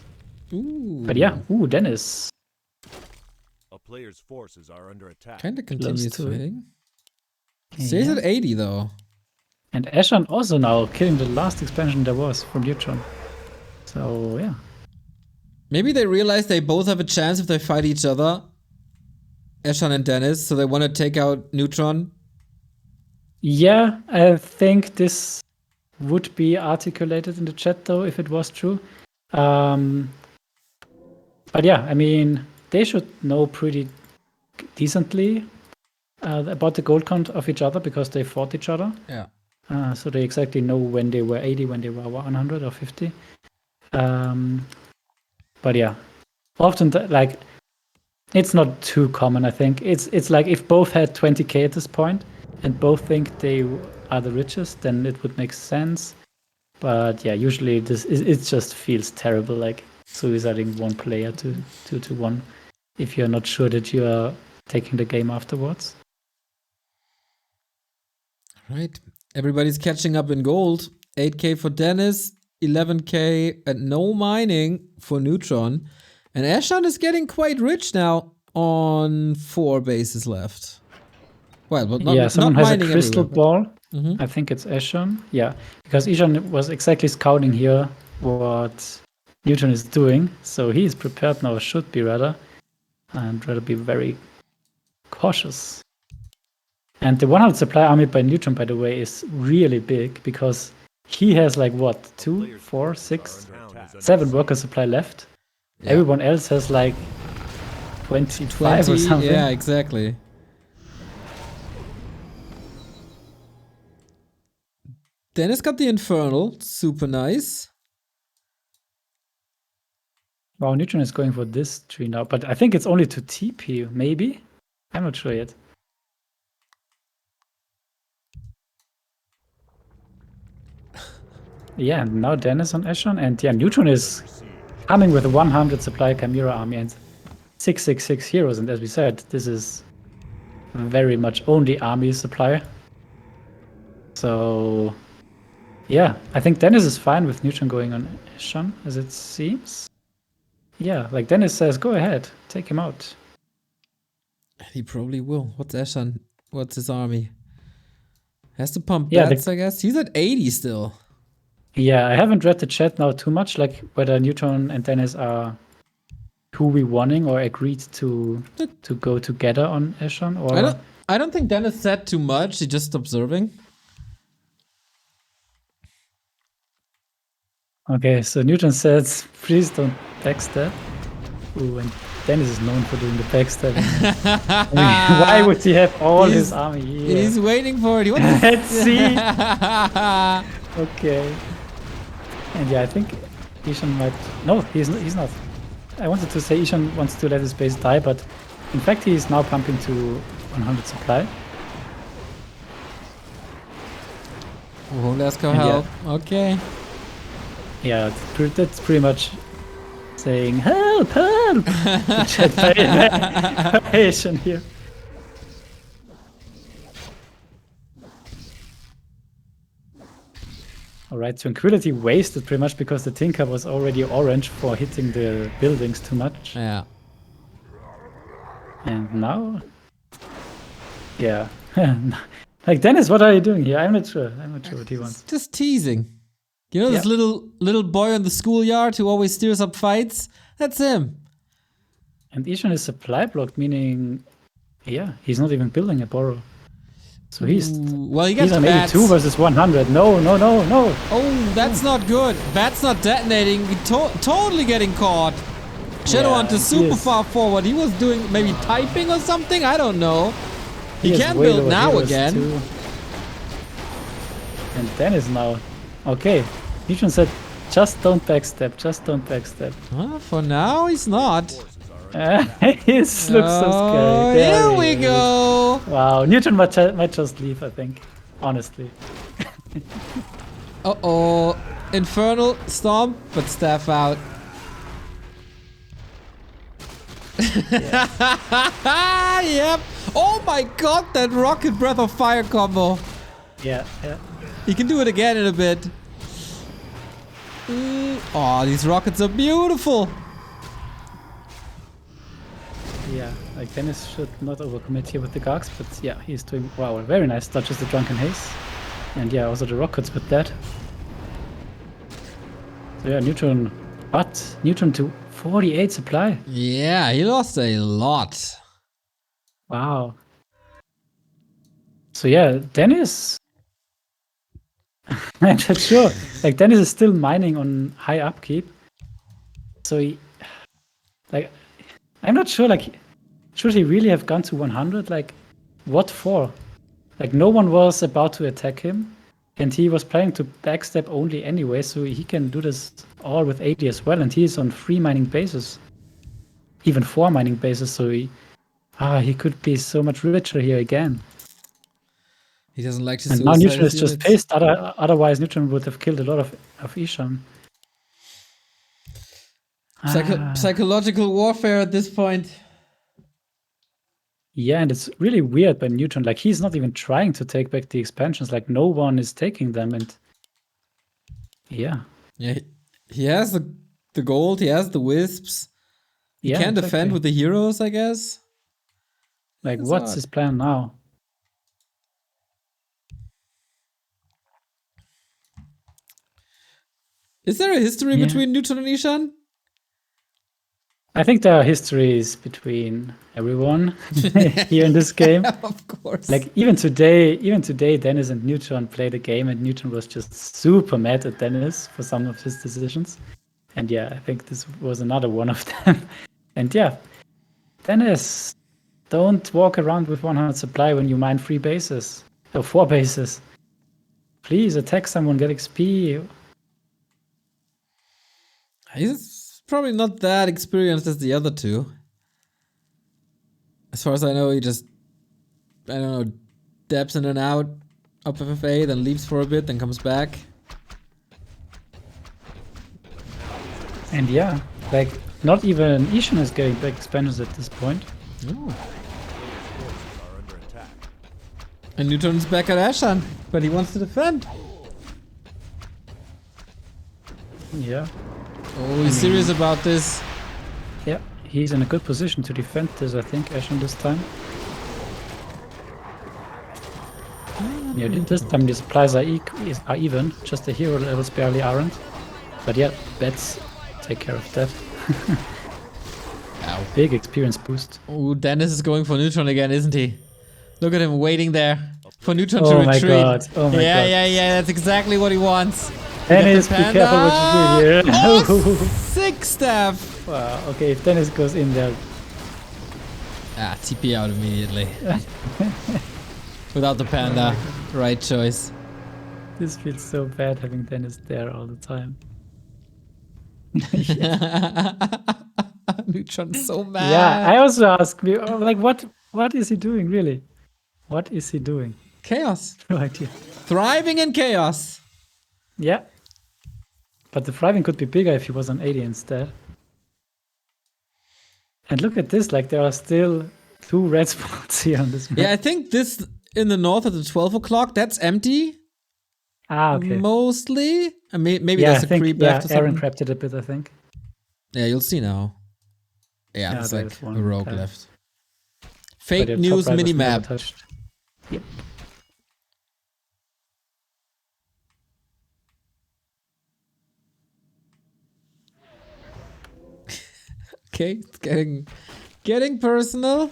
Ooh. But yeah, Dennis. A player's forces are under attack. Kinda continues to it. fighting. Stays at 80 though. And Eshan also now killing the last expansion there was from Neutron. So yeah. Maybe they realize they both have a chance if they fight each other. Eshan and Dennis, so they want to take out Neutron. Yeah, I think this would be articulated in the chat though, if it was true. But yeah, I mean, they should know pretty decently about the gold count of each other because they fought each other. Yeah. So they exactly know when they were 80, when they were 100 or 50. But yeah, often like it's not too common. I think it's like if both had 20k at this point and both think they are the richest, then it would make sense. But yeah, usually it just feels terrible, like suiciding one player to 2-1 if you're not sure that you are taking the game afterwards. Right. Everybody's catching up in gold. 8k for Dennis, 11k and no mining for Neutron. And Eshan is getting quite rich now on 4 bases left. Well, but not, Someone not has a mining crystal everywhere, ball. I think it's Eshan. Yeah, because Eshan was exactly scouting here what Neutron is doing. So he is prepared now, should be rather, and rather be very cautious. And the 100 supply army by Neutron, by the way, is really big because he has like what, 2, 4, 6, 7 worker supply left. Yeah. Everyone else has like 25 or something. Yeah, exactly. Dennis got the Infernal, super nice. Wow, Neutron is going for this tree now, but I think it's only to TP, maybe? I'm not sure yet. Yeah, and now Dennis on Eshan, and yeah, Neutron is coming with a 100 supply Chimera army and 666 heroes, and as we said, this is very much only army supply. So yeah, I think Dennis is fine with Neutron going on Eshan, as it seems. Yeah, like Dennis says, go ahead, take him out. He probably will. What's Eshan? What's his army? Has to pump Yeah, bats, I guess. He's at 80 still. Yeah, I haven't read the chat now too much, like whether Neutron and Dennis are who we wanting or agreed to go together on Eshan, or I don't think Dennis said too much. He's just observing. Okay, so Neutron says, please don't backstab. Ooh, and Dennis is known for doing the backstabbing. I mean, why would he have all his army here? He's waiting for it. Let's see. Okay. And yeah, I think Eshan might... No, he's not. I wanted to say Eshan wants to let his base die, but in fact he is now pumping to 100 supply. Oh, let's go help. Yeah. Okay. Yeah, that's pretty much saying, help, help! Chat Eshan here. Alright, Tranquility wasted pretty much because the Tinker was already orange for hitting the buildings too much. Yeah. And now... Yeah. Like, Dennis, what are you doing here? I'm not sure what he wants. Just teasing. You know, this little boy on the schoolyard who always stirs up fights? That's him. And Eshan is supply blocked, meaning... Yeah, he's not even building a borrow. So he's well, he's on bats. 82 versus 100. No. Oh, that's not good. Bat's not detonating. Totally getting caught. Shadow Hunter super far forward. He was doing maybe typing or something. I don't know. He can build now again. Too. And Dennis now. Okay. Neutron said, just don't backstab. Just don't backstab. For now, he's not. He looks so scary. Here we go. Wow, Neutron might just leave, I think. Honestly. Uh-oh. Infernal Storm, but staff out. Yep. Oh my god, that Rocket Breath of Fire combo. Yeah. He can do it again in a bit. Oh, these rockets are beautiful. Yeah, like Dennis should not overcommit here with the Gargs, but yeah, he's doing, wow, very nice. Not just the Drunken Haze. And yeah, also the rockets with that. So yeah, Neutron to 48 supply. Yeah, he lost a lot. Wow. So yeah, Dennis... I'm not sure. Like, Dennis is still mining on high upkeep. So Like, I'm not sure, like, should he really have gone to 100? Like, what for? Like, no one was about to attack him, and he was planning to backstep only anyway, so he can do this all with 80 as well, and he's on 3 mining bases. Even 4 mining bases, so he could be so much richer here again. He doesn't like to And now Neutron is just pissed, otherwise Neutron would have killed a lot of Eshan. Psychological warfare at this point. Yeah, and it's really weird by Neutron. Like, he's not even trying to take back the expansions. Like, no one is taking them, and yeah. Yeah, he has the gold, he has the wisps. He can defend with the heroes, I guess. Like, what's his plan now? Is there a history between Neutron and Eshan? I think there are histories between everyone here in this game. Of course. Like, even today, Dennis and Neutron played a game, and Neutron was just super mad at Dennis for some of his decisions. And yeah, I think this was another one of them. And yeah, Dennis, don't walk around with 100 supply when you mine 3 bases or 4 bases. Please attack someone, get XP. He's probably not that experienced as the other two. As far as I know, he just, I don't know, dabs in and out of FFA, then leaves for a bit, then comes back. And yeah, like, not even Eshan is getting back expansions at this point. Oh. And Neutron's back at Eshan, but he wants to defend. Yeah. Oh, he's serious about this. Yeah, he's in a good position to defend this, I think, Eshan this time. Yeah, this time the supplies are even, just the hero levels barely aren't. But yeah, bats take care of that. Ow. Big experience boost. Oh, Dennis is going for Neutron again, isn't he? Look at him waiting there for Neutron to retreat. God. Oh my god. Yeah, that's exactly what he wants. Dennis, be careful what you do here. Oh, 6 staff! Wow, okay, if Dennis goes in there. TP out immediately. Without the panda. Right choice. This feels so bad having Dennis there all the time. Neutron's so mad. Yeah, I also ask me, like, what is he doing, really? What is he doing? Chaos. No idea. Thriving in chaos. Yeah. But the thriving could be bigger if he was on 80 instead. And look at this, like, there are still 2 red spots here on this map. Yeah, I think this in the north at the 12 o'clock, that's empty. Okay. Mostly. Maybe there's a creep left or something. Aaron crept it a bit, I think. Yeah, you'll see now. Yeah, there's like a rogue left. Fake news mini-map. Yep. Okay, it's getting personal.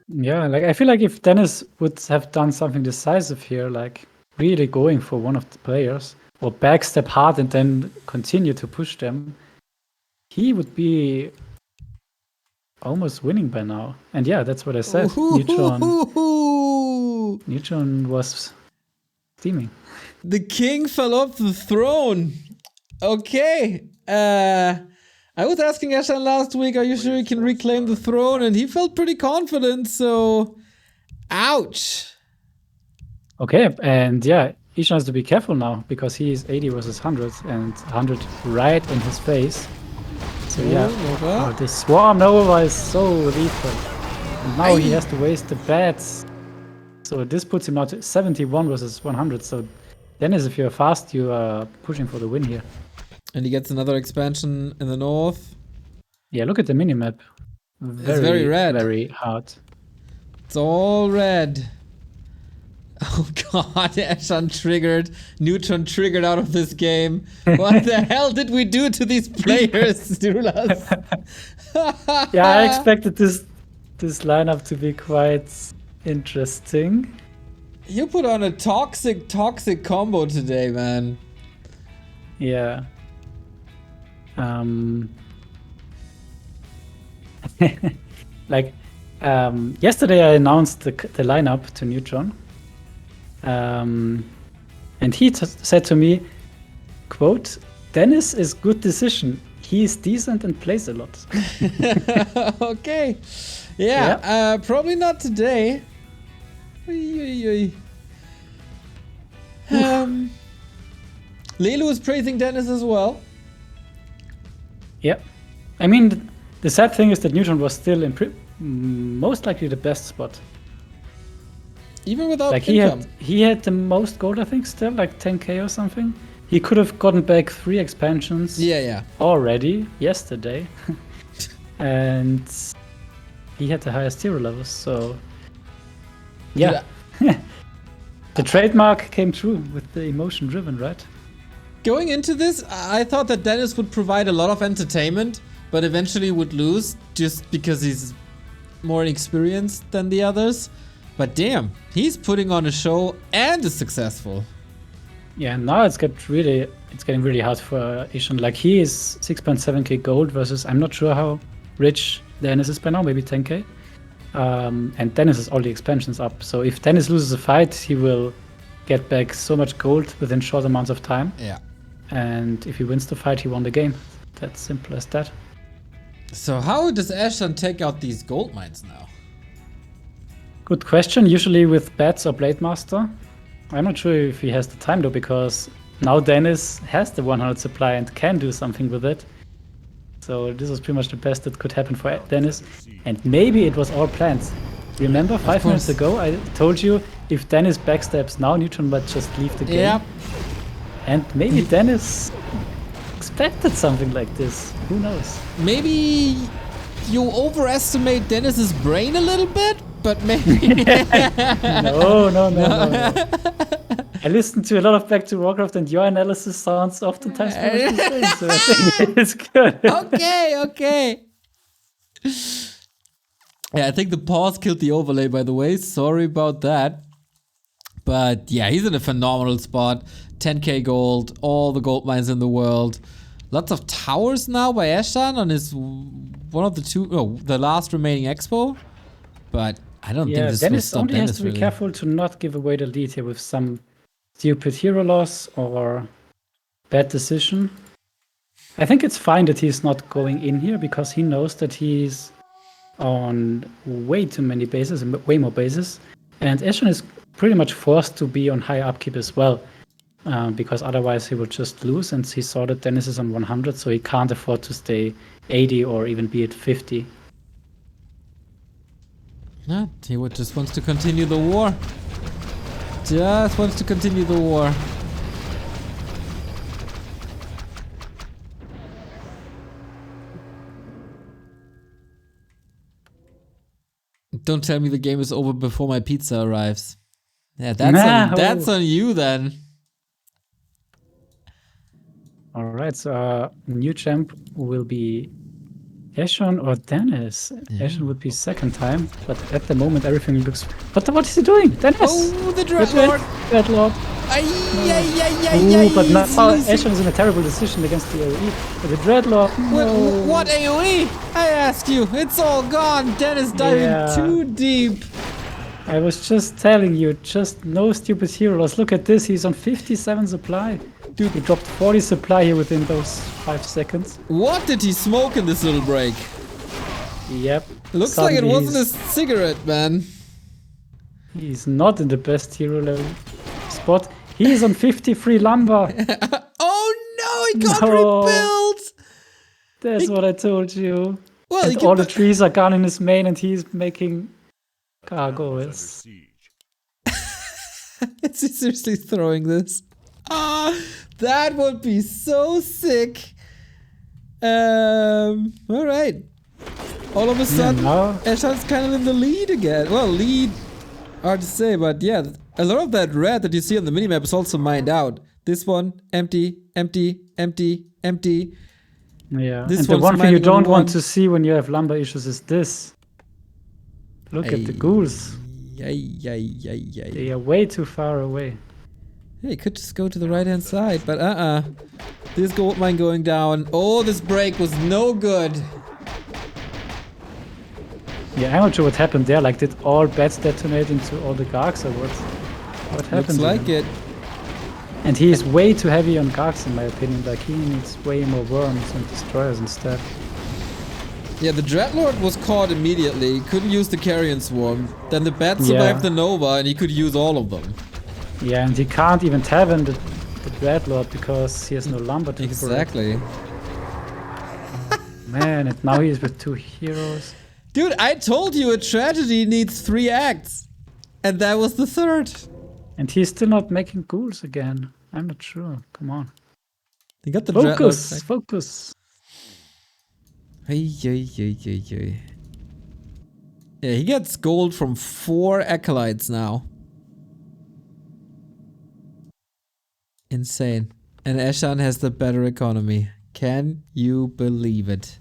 Yeah, like, I feel like if Dennis would have done something decisive here, like really going for one of the players, or backstep hard and then continue to push them, he would be almost winning by now. And yeah, that's what I said. Neutron was steaming. The king fell off the throne. Okay. I was asking Eshan last week, are you sure he can reclaim the throne? And he felt pretty confident, so ouch. Okay, and yeah, Eshan has to be careful now because he is 80 versus 100 and 100 right in his face. So yeah, the Swarm Nova is so lethal. And now he has to waste the bats. So this puts him now to 71 versus 100. So Dennis, if you're fast, you are pushing for the win here. And he gets another expansion in the north. Yeah, look at the minimap. It's very red. Very hard. It's all red. Oh god, Eshan triggered. Neutron triggered out of this game. What the hell did we do to these players, RulaZ? Yeah, I expected this lineup to be quite interesting. You put on a toxic combo today, man. Yeah. Like, yesterday I announced the lineup to Neutron. And he said to me, quote, Dennis is good decision. He is decent and plays a lot. Okay. Yeah, probably not today. Lelu is praising Dennis as well. Yeah. I mean, the sad thing is that Neutron was still in most likely the best spot. Even without Like income. he had the most gold, I think, still, like 10k or something. He could have gotten back 3 expansions already yesterday. And he had the highest hero levels, so yeah. The trademark came true with the emotion driven, right? Going into this, I thought that Dennis would provide a lot of entertainment, but eventually would lose just because he's more experienced than the others. But damn, he's putting on a show and is successful. Yeah, now it's getting really hard for Eshan. Like, he is 6.7k gold versus, I'm not sure how rich Dennis is by now, maybe 10k. And Dennis has all the expansions up. So if Dennis loses a fight, he will get back so much gold within short amounts of time. Yeah. And if he wins the fight, he won the game. That's simple as that. So how does Eshan take out these gold mines now? Good question. Usually with Bats or Blade Master. I'm not sure if he has the time though, because now Dennis has the 100 supply and can do something with it. So this was pretty much the best that could happen for Dennis. And maybe it was all planned. Remember 5 minutes ago I told you if Dennis backstabs now, Neutron might just leave the game. Yeah. And maybe Dennis expected something like this. Who knows? Maybe you overestimate Dennis's brain a little bit, but maybe... No. I listened to a lot of Back to Warcraft and your analysis sounds oftentimes very much the same, so I think it's good. Okay. Yeah, I think the pause killed the overlay, by the way. Sorry about that. But yeah, he's in a phenomenal spot. 10k gold, all the gold mines in the world. Lots of towers now by Eshan on his the last remaining expo. But I don't think this will stop Dennis Dennis has to be really. careful to not give away the lead here with some stupid hero loss or bad decision. I think it's fine that he's not going in here because he knows that he's on way too many bases and way more bases. And Eshan is pretty much forced to be on high upkeep as well. Because otherwise he would just lose, and he saw that Dennis is on 100, so he can't afford to stay 80 or even be at 50. Yeah, he just wants to continue the war. Don't tell me the game is over before my pizza arrives. Yeah, that's on you then. Alright, so new champ will be Eshan or Dennis. Yeah. Eshan would be second time, but at the moment everything looks... What is he doing? Dennis! Oh, the Dreadlord! But now Eshan is in a terrible decision against the AoE. The Dreadlord... What AoE? I ask you. It's all gone. Dennis diving too deep. I was just telling you, just no stupid heroes. Look at this, he's on 57 supply. Dude, he dropped 40 supply here within those 5 seconds. What did he smoke in this little break? Yep. Looks like it wasn't a cigarette, man. He's not in the best hero level spot. He's on 53 lumber. Oh no, he got rebuilt! That's what I told you. Well, and all the trees are gone in his main and he's making gargoyles. Is he seriously throwing this? That would be so sick. Alright. All of a sudden, Eshan's kind of in the lead again. Well, lead, hard to say, but yeah, a lot of that red that you see on the minimap is also mined out. This one, empty. Yeah, this and the one thing you don't want to see when you have lumber issues is this. Look at the ghouls. Yay. They are way too far away. Hey, could just go to the right-hand side, but This gold mine going down. Oh, this break was no good. Yeah, I'm not sure what happened there. Like, did all bats detonate into all the Gargs or what? What happened? Looks like it. And he is way too heavy on Gargs in my opinion. Like, he needs way more worms and destroyers instead. Yeah, the Dreadlord was caught immediately. He couldn't use the Carrion Swarm. Then the bat survived the Nova and he could use all of them. Yeah, and he can't even tavern the Dreadlord because he has no lumber to Exactly. Man, and now he is with 2 heroes. Dude, I told you a tragedy needs 3 acts. And that was the 3rd. And he's still not making ghouls again. I'm not sure. Come on. They got the Focus! Focus! Hey. Yeah, he gets gold from 4 acolytes now. Insane. And Eshan has the better economy. Can you believe it?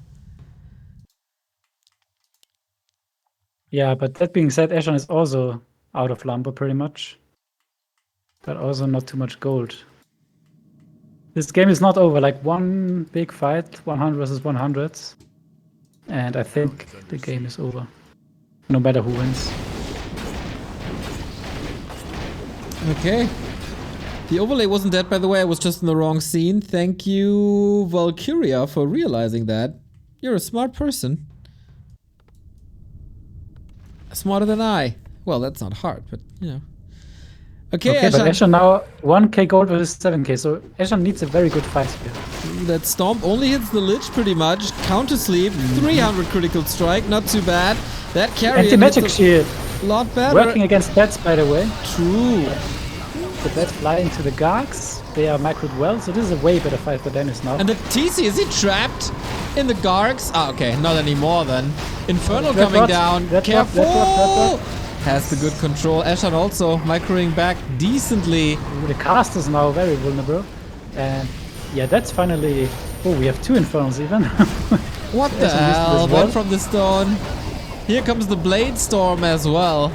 Yeah, but that being said, Eshan is also out of lumber pretty much. But also not too much gold. This game is not over. Like, one big fight, 100 versus 100. And I think the game is over. No matter who wins. Okay. The overlay wasn't dead, by the way. I was just in the wrong scene. Thank you, Valkyria, for realizing that. You're a smart person. Smarter than I. Well, that's not hard, but, you know. Okay, but Eshan now 1k gold versus 7k, so Eshan needs a very good fight here. That Stomp only hits the Lich pretty much. Counter Sleep, 300 critical strike, not too bad. That carry Anti-magic shield. A lot better. Working against bats, by the way. True. The bats fly into the Gargs. They are microed well, so this is a way better fight for Dennis now. And the TC, is he trapped in the Gargs? Ah, okay, not anymore then. Infernal coming down. Careful! Has the good control. Eshan also microing back decently. The cast is now very vulnerable. And yeah, that's finally... Oh, we have 2 Infernals even. What the hell? One from the stone. Here comes the Blade Storm as well.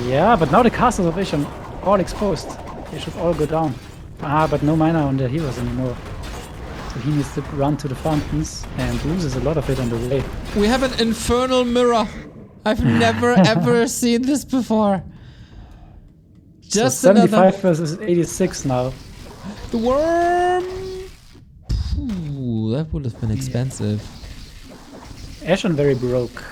Yeah, but now the casters of Eshan all exposed. They should all go down. But no mana on the heroes anymore. So he needs to run to the fountains and loses a lot of it on the way. We have an Infernal Mirror. I've never ever seen this before. Just so 75 versus 86 now. The worm. Ooh, that would have been expensive. Eshan very broke.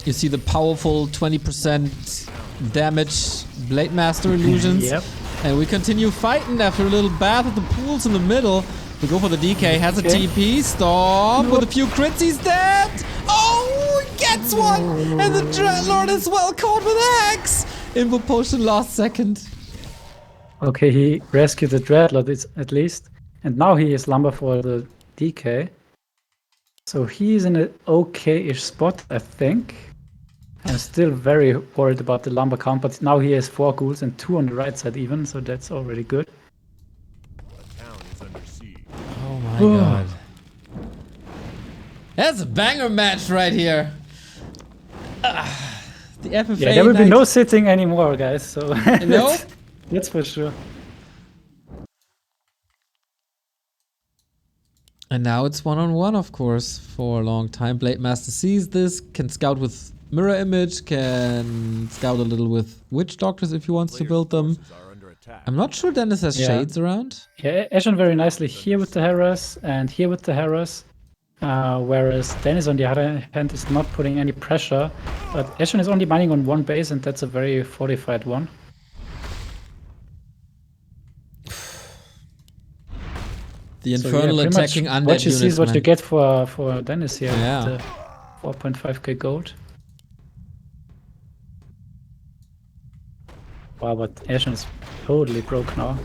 You see the powerful 20% damage Blade Master illusions. Yep. And we continue fighting after a little bath at the pools in the middle. We go for the DK, has a TP, Stomp with a few crits, he's dead! Oh, he gets one! And the Dreadlord is well caught with Axe! Invo Potion last second. Okay, he rescued the Dreadlord at least. And now he is lumber for the DK. So he's in an okay-ish spot, I think. I'm still very worried about the lumber count, but now he has 4 ghouls and 2 on the right side even, so that's already good. Oh my god. That's a banger match right here. The FFA Yeah, there will be Night. no sitting anymore, guys, so Nope. that's for sure. And now it's 1-on-1, of course, for a long time. Blade Master sees this, can scout with Mirror Image, can scout a little with Witch Doctors if he wants to build them. I'm not sure Dennis has shades around. Yeah, Eshan very nicely here with the Harras and here with the Harras. Whereas Dennis, on the other hand, is not putting any pressure. But Eshan is only mining on 1 base, and that's a very fortified one. The Infernal attacking undead what you units, see is what man. you get for Dennis here. Yeah. With the 4.5k gold. Wow, but Eshan is totally broke now.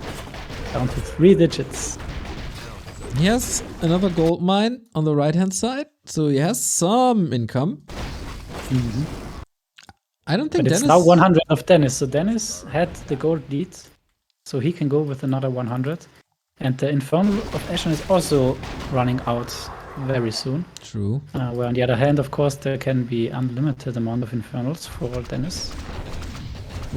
Down to 3 digits. He has another gold mine on the right hand side, so he has some income. I don't think But Dennis... it's now 100 of Dennis, so Dennis had the gold lead, so he can go with another 100. And the Infernal of Eshan is also running out. very soon. True. Where on the other hand, of course, there can be unlimited amount of Infernals for Dennis.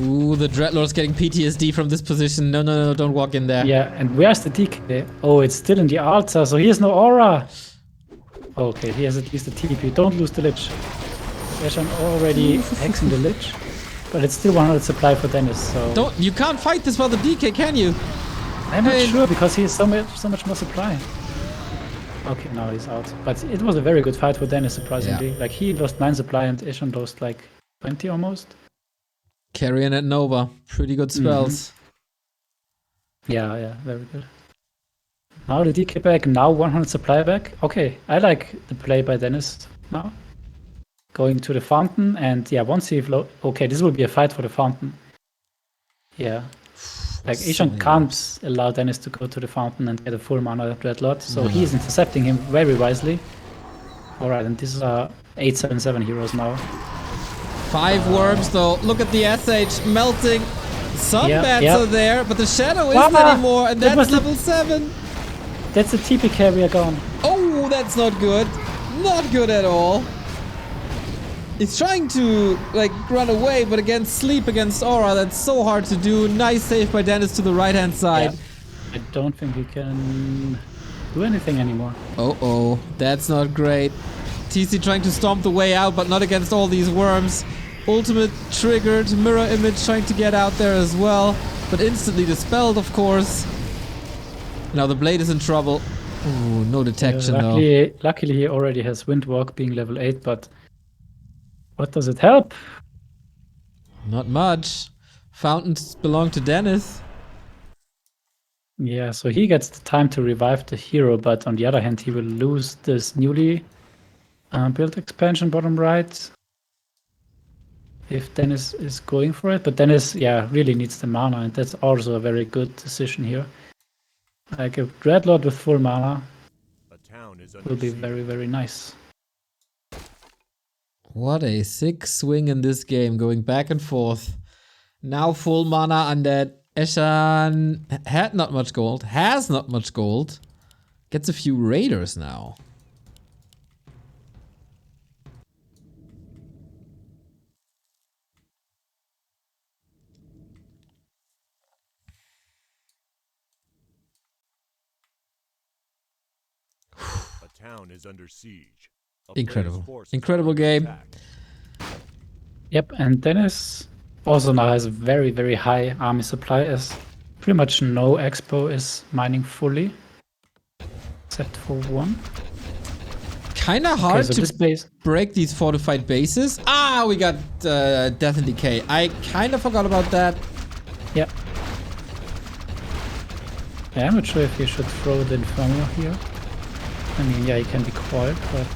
Ooh, the Dreadlord's getting PTSD from this position. No, no, no, don't walk in there. Yeah, and where's the DK? Oh, it's still in the altar, so he has no aura. Okay, he has at least a TP. Don't lose the Lich. Eshan already hexing the Lich, but it's still 100 supply for Dennis, so... You can't fight this while the DK, can you? I'm not sure, because he has so much more supply. Okay, now he's out. But it was a very good fight for Dennis, surprisingly. Yeah. Like, he lost 9 supply and Eshan lost like 20 almost. Carrion at Nova. Pretty good spells. Yeah, very good. Now the DK back, now 100 supply back. Okay, I like the play by Dennis now. Going to the fountain, and yeah, once he okay, this will be a fight for the fountain. Yeah. Like, Eshan can't allow Dennis to go to the fountain and get a full mana Dreadlord, so he's intercepting him very wisely. Alright, and these are 877 heroes now. 5 worms though. Look at the SH melting. Some bats are there, but the shadow isn't anymore, and that's level 7. That's a TP carrier gone. Oh, that's not good. Not good at all. He's trying to like run away, but against sleep against aura, that's so hard to do. Nice save by Dennis to the right hand side. Yeah. I don't think he can do anything anymore. Oh, that's not great. TC trying to stomp the way out, but not against all these worms. Ultimate triggered, mirror image trying to get out there as well, but instantly dispelled, of course. Now the blade is in trouble. Ooh, no detection though. Luckily he already has Windwalk being level 8, but what does it help? Not much. Fountains belong to Dennis. Yeah, so he gets the time to revive the hero, but on the other hand he will lose this newly built expansion bottom right. If Dennis is going for it, but Dennis, really needs the mana, and that's also a very good decision here. Like a Dreadlord with full mana will be very, very nice. What a sick swing in this game, going back and forth. Now full mana undead. Eshan had not much gold, has not much gold. Gets a few raiders now. Town is under siege. Incredible game. Yep, and Dennis also now has a very, very high army supply, as pretty much no expo is mining fully, except for 1. Kinda hard to break these fortified bases. Ah, we got Death and Decay. I kinda forgot about that. Yep. Yeah, I'm not sure if you should throw the Inferno here. I mean, yeah, he can be quiet, but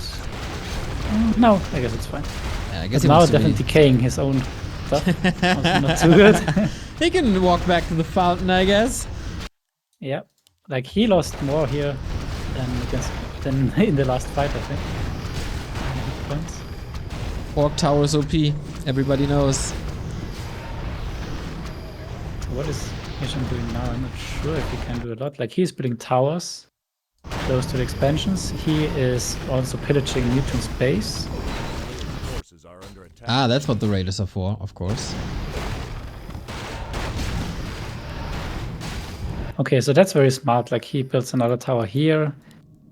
no, I guess it's fine. Yeah, I guess now definitely decaying his own stuff. Not too good. He can walk back to the fountain, I guess. Yeah, like he lost more here than in the last fight, I think. Orc Towers OP, everybody knows. So what is Eshan doing now? I'm not sure if he can do a lot. Like, he's building towers close to the expansions. He is also pillaging Newton's base. Ah, that's what the raiders are for, of course. Okay, so that's very smart. Like, he builds another tower here.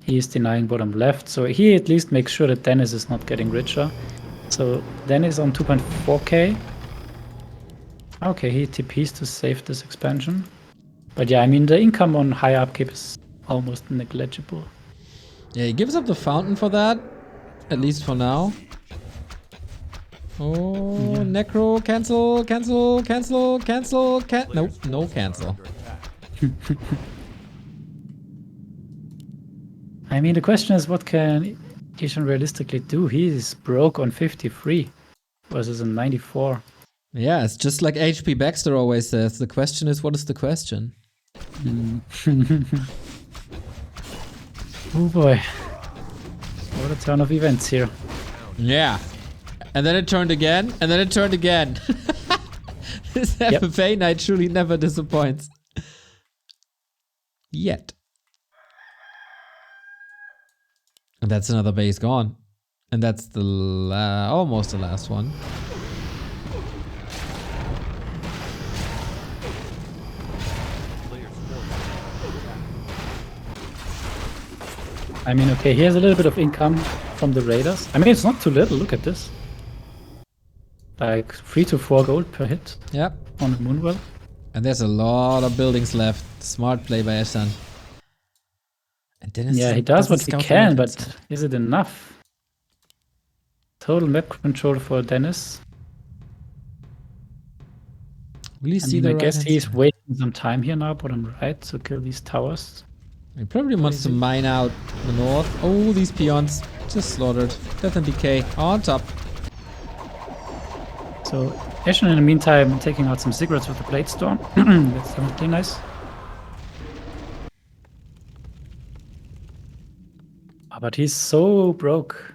He is denying bottom left, so he at least makes sure that Dennis is not getting richer. So Dennis on 2.4k. Okay, he TPs to save this expansion. But yeah, I mean, the income on high upkeep is almost negligible. Yeah, he gives up the fountain for that, at least for now. Oh, yeah. Necro, cancel. Nope, no cancel. I mean, the question is, what can Eshan realistically do? He's broke on 53 versus a 94. Yeah, it's just like HP Baxter always says. The question is, what is the question? Oh boy. What a turn of events here. Yeah. And then it turned again, and then it turned again. This FFA night truly never disappoints. Yet. And that's another base gone. And that's the almost the last one. I mean, okay, he has a little bit of income from the raiders. I mean, it's not too little. Look at this. Like 3 to 4 gold per hit. Yep. On the Moonwell. And there's a lot of buildings left. Smart play by Eshan. And Dennis yeah, he does what he can, but inside. is it enough? Total map control for Dennis. Will you see the I right guess hand he's side? wasting some time here now, bottom right, to kill these towers. He probably wants to mine out the north. Oh, these peons. Just slaughtered. Death and decay on top. So Eshan in the meantime taking out some cigarettes with the Blade Storm. That's definitely nice. Oh, but he's so broke.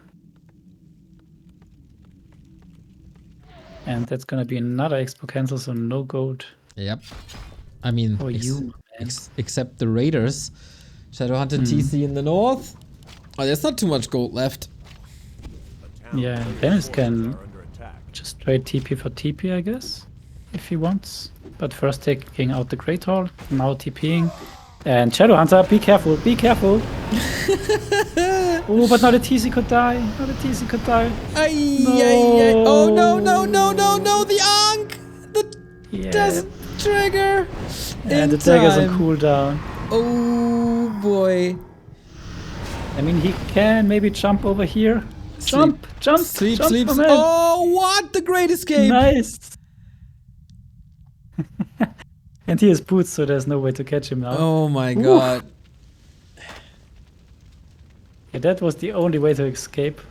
And that's gonna be another expo cancel, so no gold. Yep. I mean, For you, man. except the Raiders. Shadowhunter TC in the north. Oh, there's not too much gold left. Yeah, Dennis can just trade TP for TP, I guess, if he wants. But first taking out the Great Hall, now TPing. And Shadowhunter, be careful, be careful! Oh, but now the TC could die. Now the TC could die. No. Oh, no, no, no, no, no, the Ankh! The doesn't trigger! And the dagger's on cooldown. Oh, boy. I mean, he can maybe jump over here. Jump, jump, Sleep, jump, sleep. my man. Oh, what? The great escape! Nice! And he has boots, so there's no way to catch him now. Oh my god. Yeah, that was the only way to escape.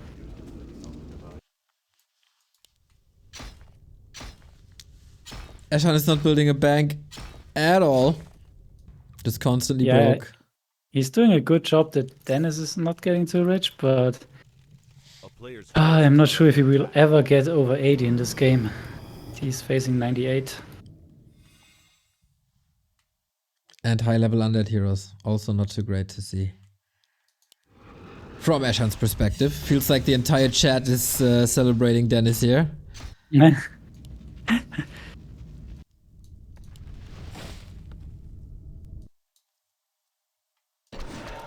Eshan is not building a bank at all. Just constantly broke. He's doing a good job that Dennis is not getting too rich, but I'm not sure if he will ever get over 80 in this game. He's facing 98. And high level undead heroes. Also not too great to see. From Eshan's perspective. Feels like the entire chat is celebrating Dennis here.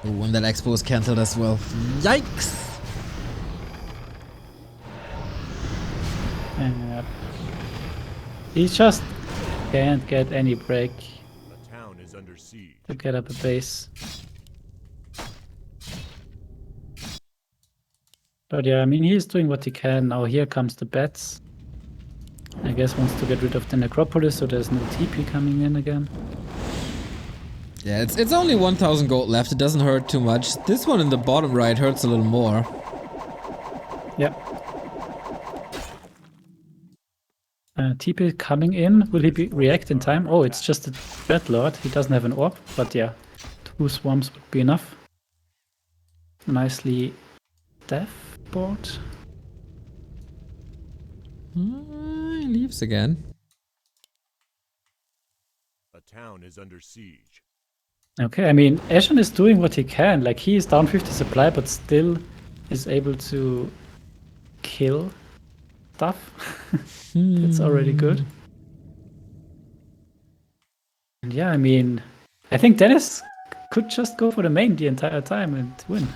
Oh, and that expo was cancelled as well. Yikes! He just can't get any break The town is under siege. to get up a base. But yeah, I mean, he's doing what he can. Now here comes the bats. I guess wants to get rid of the necropolis, so there's no TP coming in again. Yeah, it's only 1000 gold left. It doesn't hurt too much. This one in the bottom right hurts a little more. Yeah. TP coming in. Will he react in time? Oh, it's just a Dreadlord. He doesn't have an orb, but yeah, 2 swarms would be enough. Nicely death board. He leaves again. The town is under siege. Okay, I mean, Eshan is doing what he can. Like, he is down 50 supply, but still is able to kill stuff. That's already good. And yeah, I mean, I think Dennis could just go for the main the entire time and win.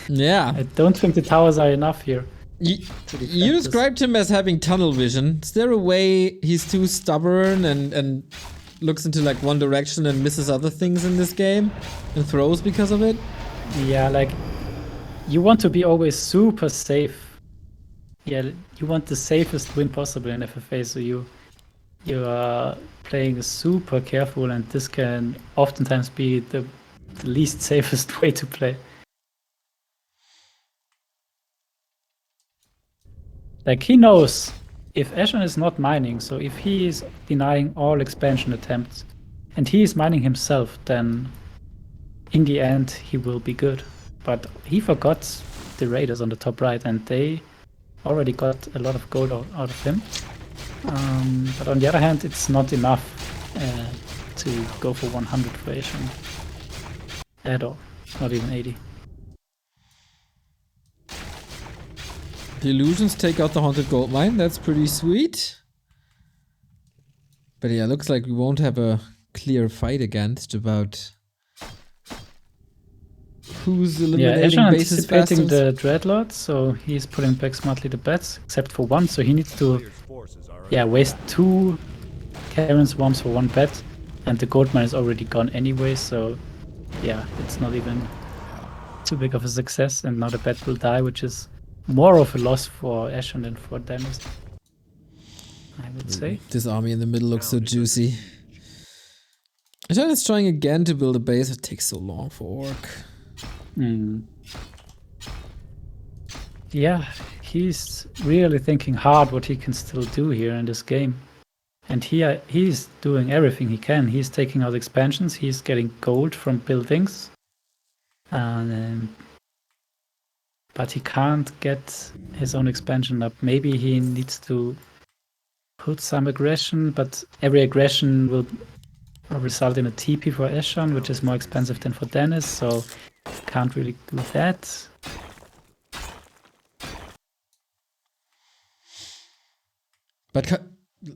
Yeah. I don't think the towers are enough here. You described him as having tunnel vision. Is there a way he's too stubborn and looks into like one direction and misses other things in this game and throws because of it? Yeah, like, you want to be always super safe. Yeah, you want the safest win possible in FFA, so you are playing super careful, and this can oftentimes be the least safest way to play. Like, he knows if Eshan is not mining, so if he is denying all expansion attempts and he is mining himself, then in the end he will be good. But he forgot the raiders on the top right, and they already got a lot of gold out of him. But on the other hand, it's not enough to go for 100 for Eshan at all, not even 80. The illusions take out the haunted gold mine. That's pretty sweet. But yeah, looks like we won't have a clear fight against about who's eliminating Eshan bases anticipating faster. the Dreadlord, so he's putting back smartly the bets, except for one, so he needs to Player's forces are waste 2 Karen Swarms for 1 bet, and the gold mine is already gone anyway, so yeah, it's not even too big of a success, and now the bet will die, which is more of a loss for Eshan than for Dennis, I would say. This army in the middle looks so juicy. Eshan is trying again to build a base. It takes so long for Orc. Yeah, he's really thinking hard what he can still do here in this game. And he's doing everything he can. He's taking out expansions, he's getting gold from buildings. And but he can't get his own expansion up. Maybe he needs to put some aggression, but every aggression will result in a TP for Eshan, which is more expensive than for Dennis, so can't really do that. But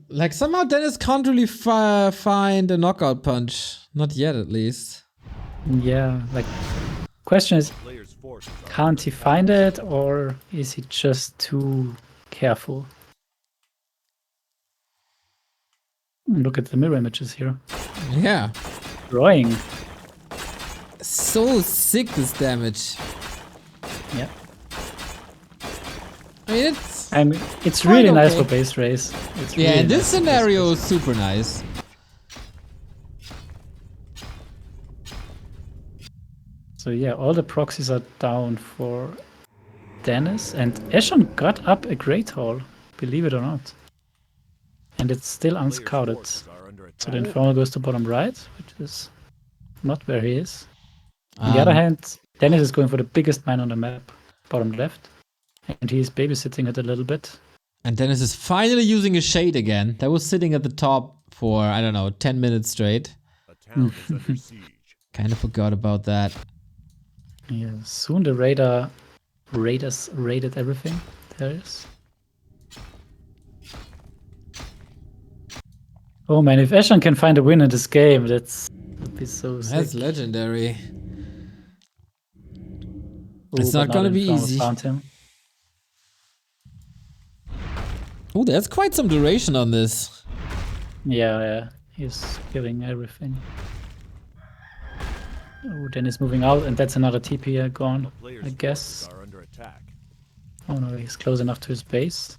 like somehow Dennis can't really find a knockout punch. Not yet, at least. Yeah, like question is, player's forces are can't he find it, or is he just too careful? Look at the mirror images here. Yeah. Drawing. So sick, this damage. Yeah. I mean, it's quite really nice okay. for base race. It's yeah, really in this nice for base scenario, race. super nice. So yeah, all the proxies are down for Dennis, and Eshan got up a Great Hall, believe it or not. And it's still player's unscouted. forces are under So the attack. Infernal goes to bottom right, which is not where he is. On the other hand, Dennis is going for the biggest mine on the map, bottom left. And he's babysitting it a little bit. And Dennis is finally using a shade again. That was sitting at the top for, I don't know, 10 minutes straight. A town is under siege. Kind of forgot about that. Yeah, soon the Raiders raided everything. There it is. Oh man, if Eshan can find a win in this game, would be so sick. That's legendary. Ooh, It's but not now gonna the be Infernal easy. Found him. Oh, there's quite some duration on this. Yeah, he's killing everything. Oh, then he's moving out, and that's another TP gone, Player's I guess. forces are under attack. Oh no, he's close enough to his base.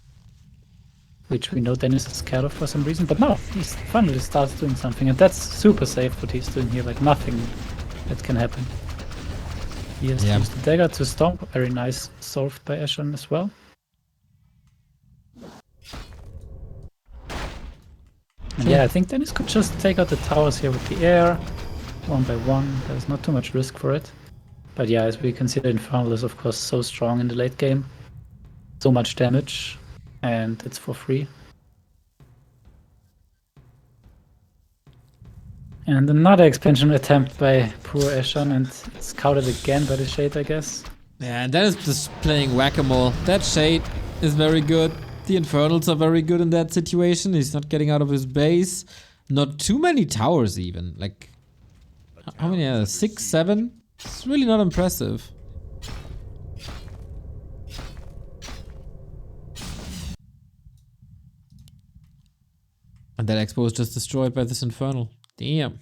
Which we know Dennis is scared of for some reason, but no, he finally starts doing something, and that's super safe what he's doing here, like nothing that can happen. He has Yeah. used the dagger to stomp, very nice, solved by Eshan as well. And yeah, I think Dennis could just take out the towers here with the air, one by one. There's not too much risk for it. But yeah, as we can see, the Infernal is of course so strong in the late game. So much damage, and it's for free. And another expansion attempt by poor Eshan, and it's scouted again by the Shade, I guess. Yeah, and Dennis just playing whack-a-mole. That shade is very good. The Infernals are very good in that situation. He's not getting out of his base. Not too many towers even. Like, how many are there? 6, 7? It's really not impressive. And that expo is just destroyed by this Infernal. Damn.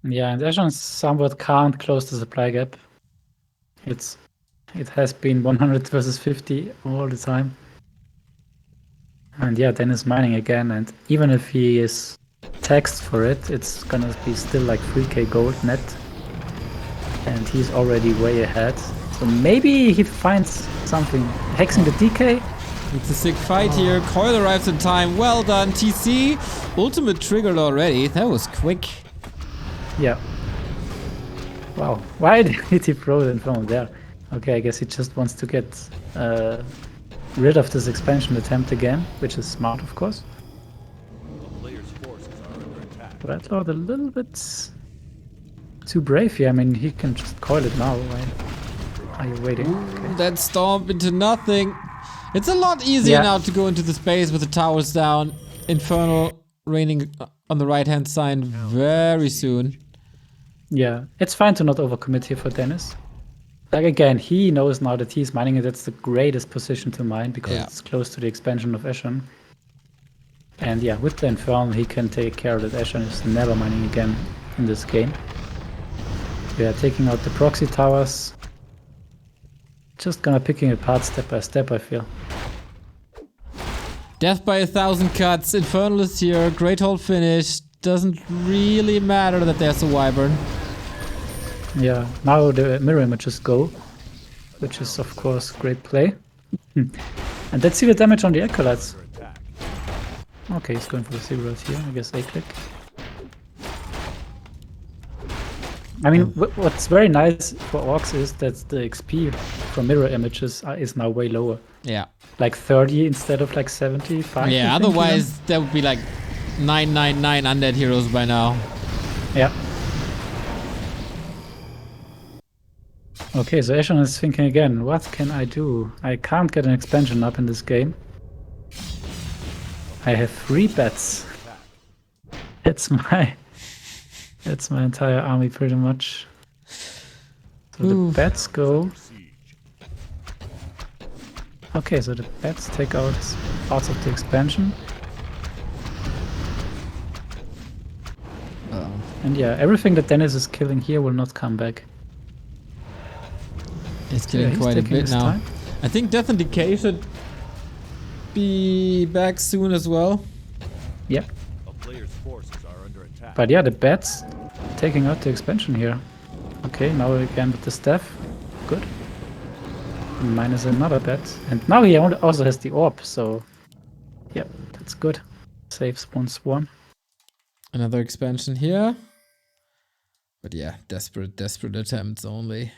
Yeah, and Eshan somewhat can't close the supply gap. It has been 100 versus 50 all the time. And yeah, Dennis mining again, and even if he is taxed for it, it's gonna be still like 3k gold net. And he's already way ahead. So maybe he finds something. Hexing the DK. It's a sick fight here. Coil arrives in time. Well done, TC. Ultimate triggered already. That was quick. Yeah. Wow. Why did he throw it from there? Okay, I guess he just wants to get rid of this expansion attempt again, which is smart, of course. A player's forces are under attack. But I thought a little bit too brave here. I mean, he can just coil it now, right? Are you waiting? Ooh, that stomp into nothing. It's a lot easier now to go into the space with the towers down. Infernal raining on the right-hand side very soon. Yeah, it's fine to not overcommit here for Dennis. Like again, he knows now that he's mining it. That's the greatest position to mine because it's close to the expansion of Eshan. And yeah, with the Infernal, he can take care that Eshan is never mining again in this game. We are taking out the proxy towers. Just gonna picking it apart step by step, I feel. Death by 1,000 cuts. Infernal is here. Great Hall finished. Doesn't really matter that there's a Wyvern. Yeah, now the mirror images go, which is of course great play. And let's see the damage on the acolytes. Okay, he's going for the zero here. I guess a click. I mean, what's very nice for orcs is that the XP from mirror images is now way lower. Yeah. Like 30 instead of like 75. Yeah, otherwise that would be like 999 undead heroes by now. Yeah. Okay, so Eshan is thinking again, what can I do? I can't get an expansion up in this game. I have 3 bats. That's my entire army pretty much. So the bats go. Okay, so the bats take out parts of the expansion. And yeah, everything that Dennis is killing here will not come back. He's killing quite a bit now. I think Death and Decay should be back soon as well. Yep. A player's forces are under attack. But yeah, the bats taking out the expansion here. Okay, now again with the staff. Good. Minus another bat. And now he also has the orb, so yep, that's good. Saves one swarm. Another expansion here. But yeah, desperate attempts only.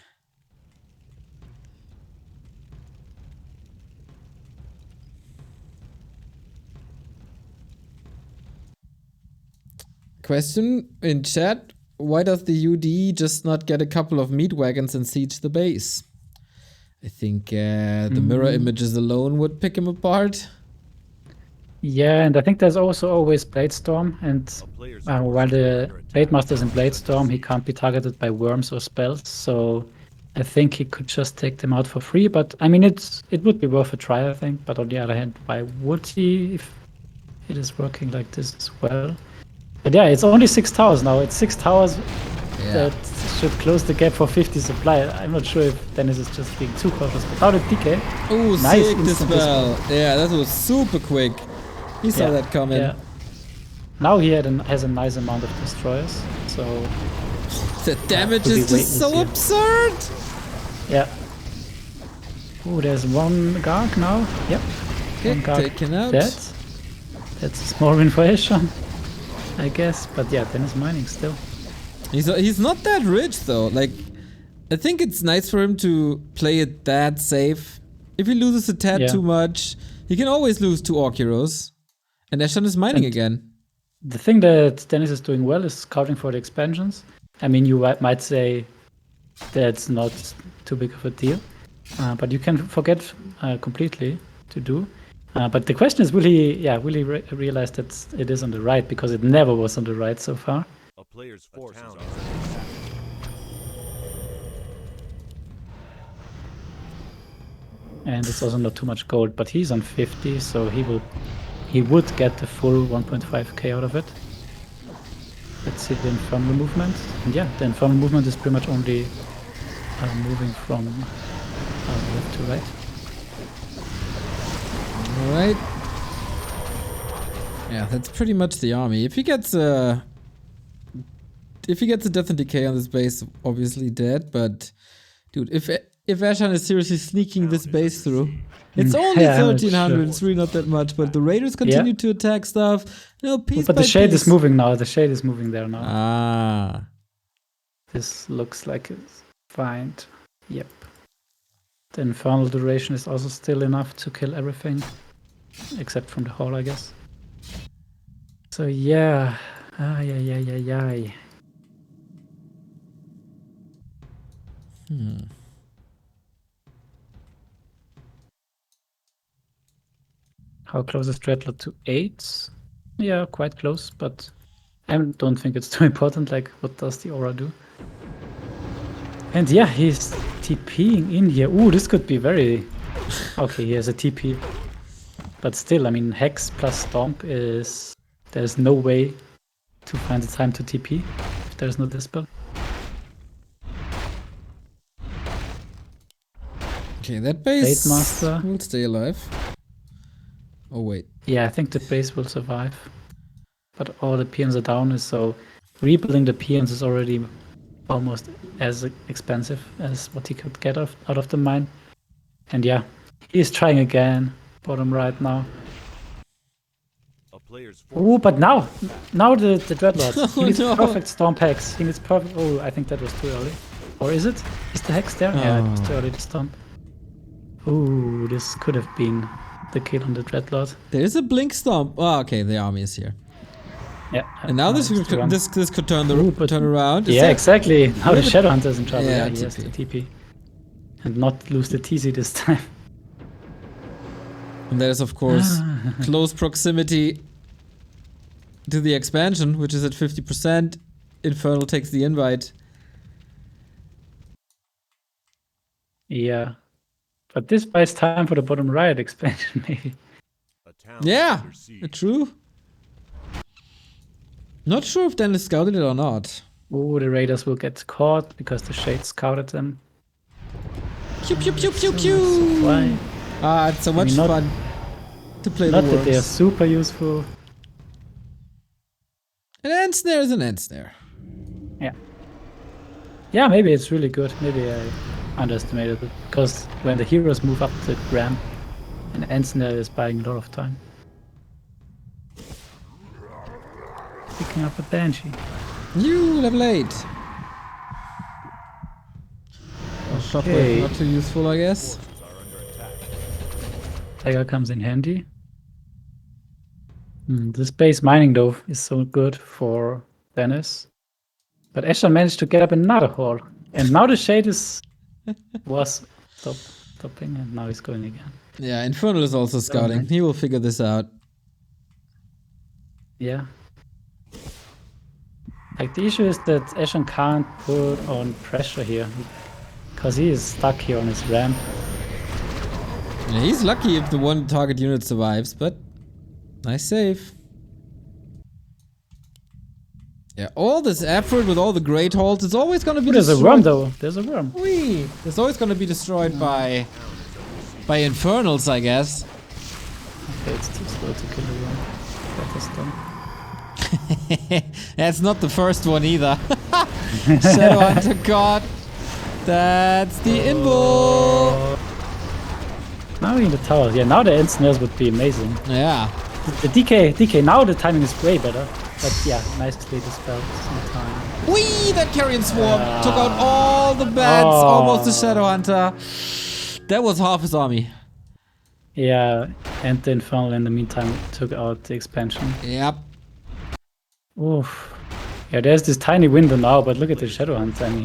Question in chat, why does the UD just not get a couple of meat wagons and siege the base? I think the mirror images alone would pick him apart. Yeah, and I think there's also always Bladestorm, and while the Blade Master is in Bladestorm, he can't be targeted by worms or spells, so I think he could just take them out for free, but I mean, it would be worth a try, I think, but on the other hand, why would he if it is working like this as well? But yeah, it's only 6 towers now. It's 6 towers that should close the gap for 50 supply. I'm not sure if Dennis is just being too cautious. But how did DK? Oh, nice sick dispel. Yeah, that was super quick. He saw that coming. Yeah. Now he has a nice amount of destroyers. So the damage is just so absurd. Yeah. Oh, there's one Garg now. Yep. Okay, taken out. That's a small win for Eshan, I guess. But yeah, Dennis mining still. He's not that rich though. Like, I think it's nice for him to play it that safe. If he loses a tad too much, he can always lose 2 Orc heroes. And Eshan is mining again. The thing that Dennis is doing well is scouting for the expansions. I mean, you might say that's not too big of a deal, but you can forget completely to do. But the question is, will he realize that it is on the right, because it never was on the right so far. A player's forces are and it's also not too much gold, but he's on 50, so he would get the full 1.5k out of it. Let's see the infernal movement. And yeah, the infernal movement is pretty much only moving from left to right. Alright. Yeah, that's pretty much the army. If he gets a Death and Decay on this base, obviously dead, but dude, if Eshan is seriously sneaking this base through, it's only 1300, it's really not that much, but the raiders continue to attack stuff. Piece but by the shade piece. is moving now. The shade is moving there now. Ah. This looks like it's fine. Yep. The infernal duration is also still enough to kill everything, except from the hall, I guess. So yeah. How close is Dreadlord to 8? Yeah, quite close, but I don't think it's too important. Like, what does the aura do? And yeah, he's TPing in here. Ooh, this could be very... Okay, he has a TP. But still, I mean, Hex plus Stomp is... There's no way to find the time to TP if there's no Dispel. Okay, that base Master will stay alive. Oh, wait. Yeah, I think the base will survive. But all the PMs are down, so rebuilding the PMs is already almost as expensive as what he could get out of the mine. And yeah, he's trying again. Bottom right now. Oh, but now the Dreadlord. He needs perfect Storm Hex. He needs perfect... Oh, I think that was too early. Or is it? Is the Hex there? Yeah, it was too early to Storm. Oh, this could have been the kill on the Dreadlord. There is a Blink Stomp. Oh, okay, the army is here. Yeah. And now this could turn around. Yeah, exactly. Now the Shadowhunter's in trouble. Yeah, he has to TP. And not lose the TC this time. And there's, of course, close proximity to the expansion, which is at 50%. Infernal takes the invite. Yeah. But this buys time for the bottom right expansion, maybe. Yeah, true. Not sure if Dennis scouted it or not. Oh, the Raiders will get caught because the Shade scouted them. Pew pew pew pew pew! Why? Ah, it's so much fun to play the Not that they are worms. super useful. An end snare is an end snare. Yeah. Yeah, maybe it's really good. Maybe I underestimated it. Because when the heroes move up the ramp, an end snare is buying a lot of time. Picking up a Banshee. You level 8. Okay. Not too useful, I guess. Tiger comes in handy. This base mining though is so good for Dennis. But Eshan managed to get up another hole. And now the Shade was stopping and now he's going again. Yeah, Infernal is also scouting. He will figure this out. Yeah. Like the issue is that Eshan can't put on pressure here. Because he is stuck here on his ramp. Yeah, he's lucky if the one target unit survives, but nice save. Yeah, all this effort with all the great holds, it's always gonna be There's destroyed. a worm though. There's a worm. Whee! It's always gonna be destroyed by Infernals, I guess. Okay, it's too slow to kill the worm. That is done. That's not the first one either. Shadowhunter God. That's the invo. Now in the tower. Yeah, now the end snares would be amazing. Yeah. The DK, now the timing is way better. But yeah, nicely dispelled some time. Whee! That Carrion Swarm took out all the bats, almost the Shadowhunter. That was half his army. Yeah, and the Infernal in the meantime took out the expansion. Yep. Oof. Yeah, there's this tiny window now, but look at the Shadowhunter. I mean,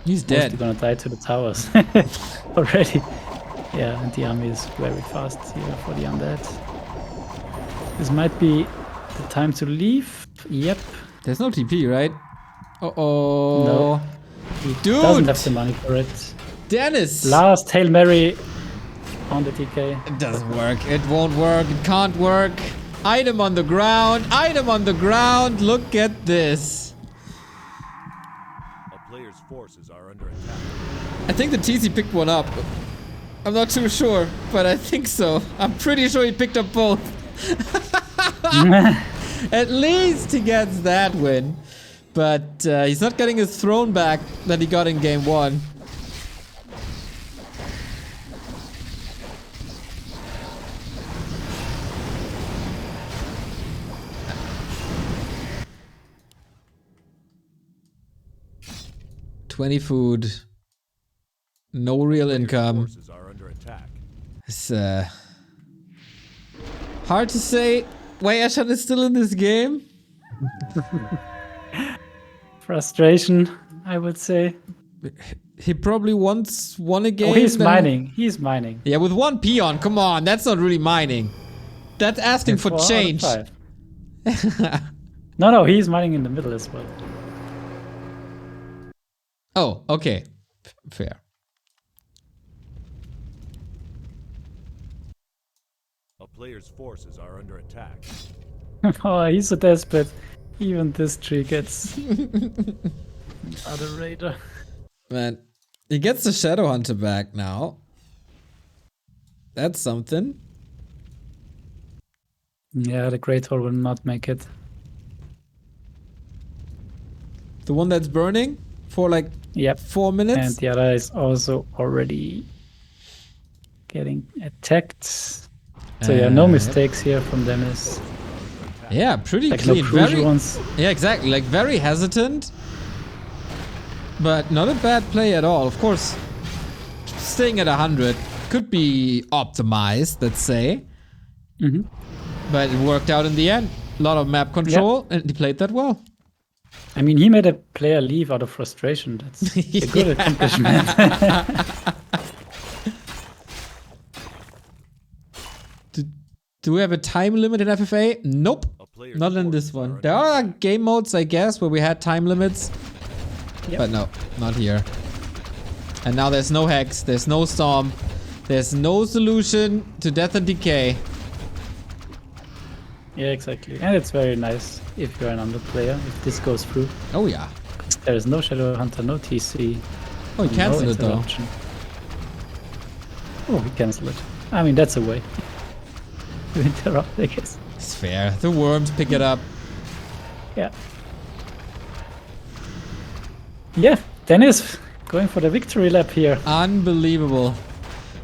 He's dead. mostly gonna die to the towers already. Yeah, and the army is very fast here for the undead. This might be the time to leave. Yep. There's no TP, right? Uh-oh. No. He Dude! doesn't have the money for it. Dennis! Last Hail Mary on the TK. It doesn't work. It won't work. It can't work. Item on the ground. Item on the ground. Look at this. A player's forces are under attack. I think the TC picked one up. I'm not too sure, but I think so. I'm pretty sure he picked up both. At least he gets that win. But he's not getting his throne back that he got in game 1. $20 food. No real income. Forces are under attack. It's hard to say why Eshan is still in this game. Frustration, I would say. He probably once won a game. Oh, he's mining. He's mining. Yeah, with one peon. Come on, that's not really mining. That's asking for 4 out of change. 5. No, he's mining in the middle as well. Oh, okay. Fair. A player's forces are under attack. Oh, he's so desperate. Even this tree gets other raider. Man, he gets the Shadow Hunter back now. That's something. Yeah, the Great Hall will not make it. The one that's burning for like Yep. 4 minutes. And the other is also already getting attacked. So yeah, no mistakes here from Dennis. Yeah, pretty Like clean. no crucial Very, ones. yeah, exactly. Like very hesitant, but not a bad play at all. Of course, staying at 100 could be optimized, let's say. Mm-hmm. But it worked out in the end. A lot of map control, and he played that well. I mean, he made a player leave out of frustration. That's a good accomplishment. Do we have a time limit in FFA? Nope. Not in this one. There are game modes, I guess, where we had time limits. Yep. But no, not here. And now there's no Hex, there's no Storm, there's no solution to Death and Decay. Yeah, exactly. And it's very nice if you're an under player, if this goes through. Oh yeah. There is no Shadow Hunter, no TC. Oh, he canceled it though. interruption. Oh, he cancelled it. I mean, that's a way to interrupt, I guess. It's fair. The worms pick it up. Yeah. Yeah, Dennis going for the victory lap here. Unbelievable.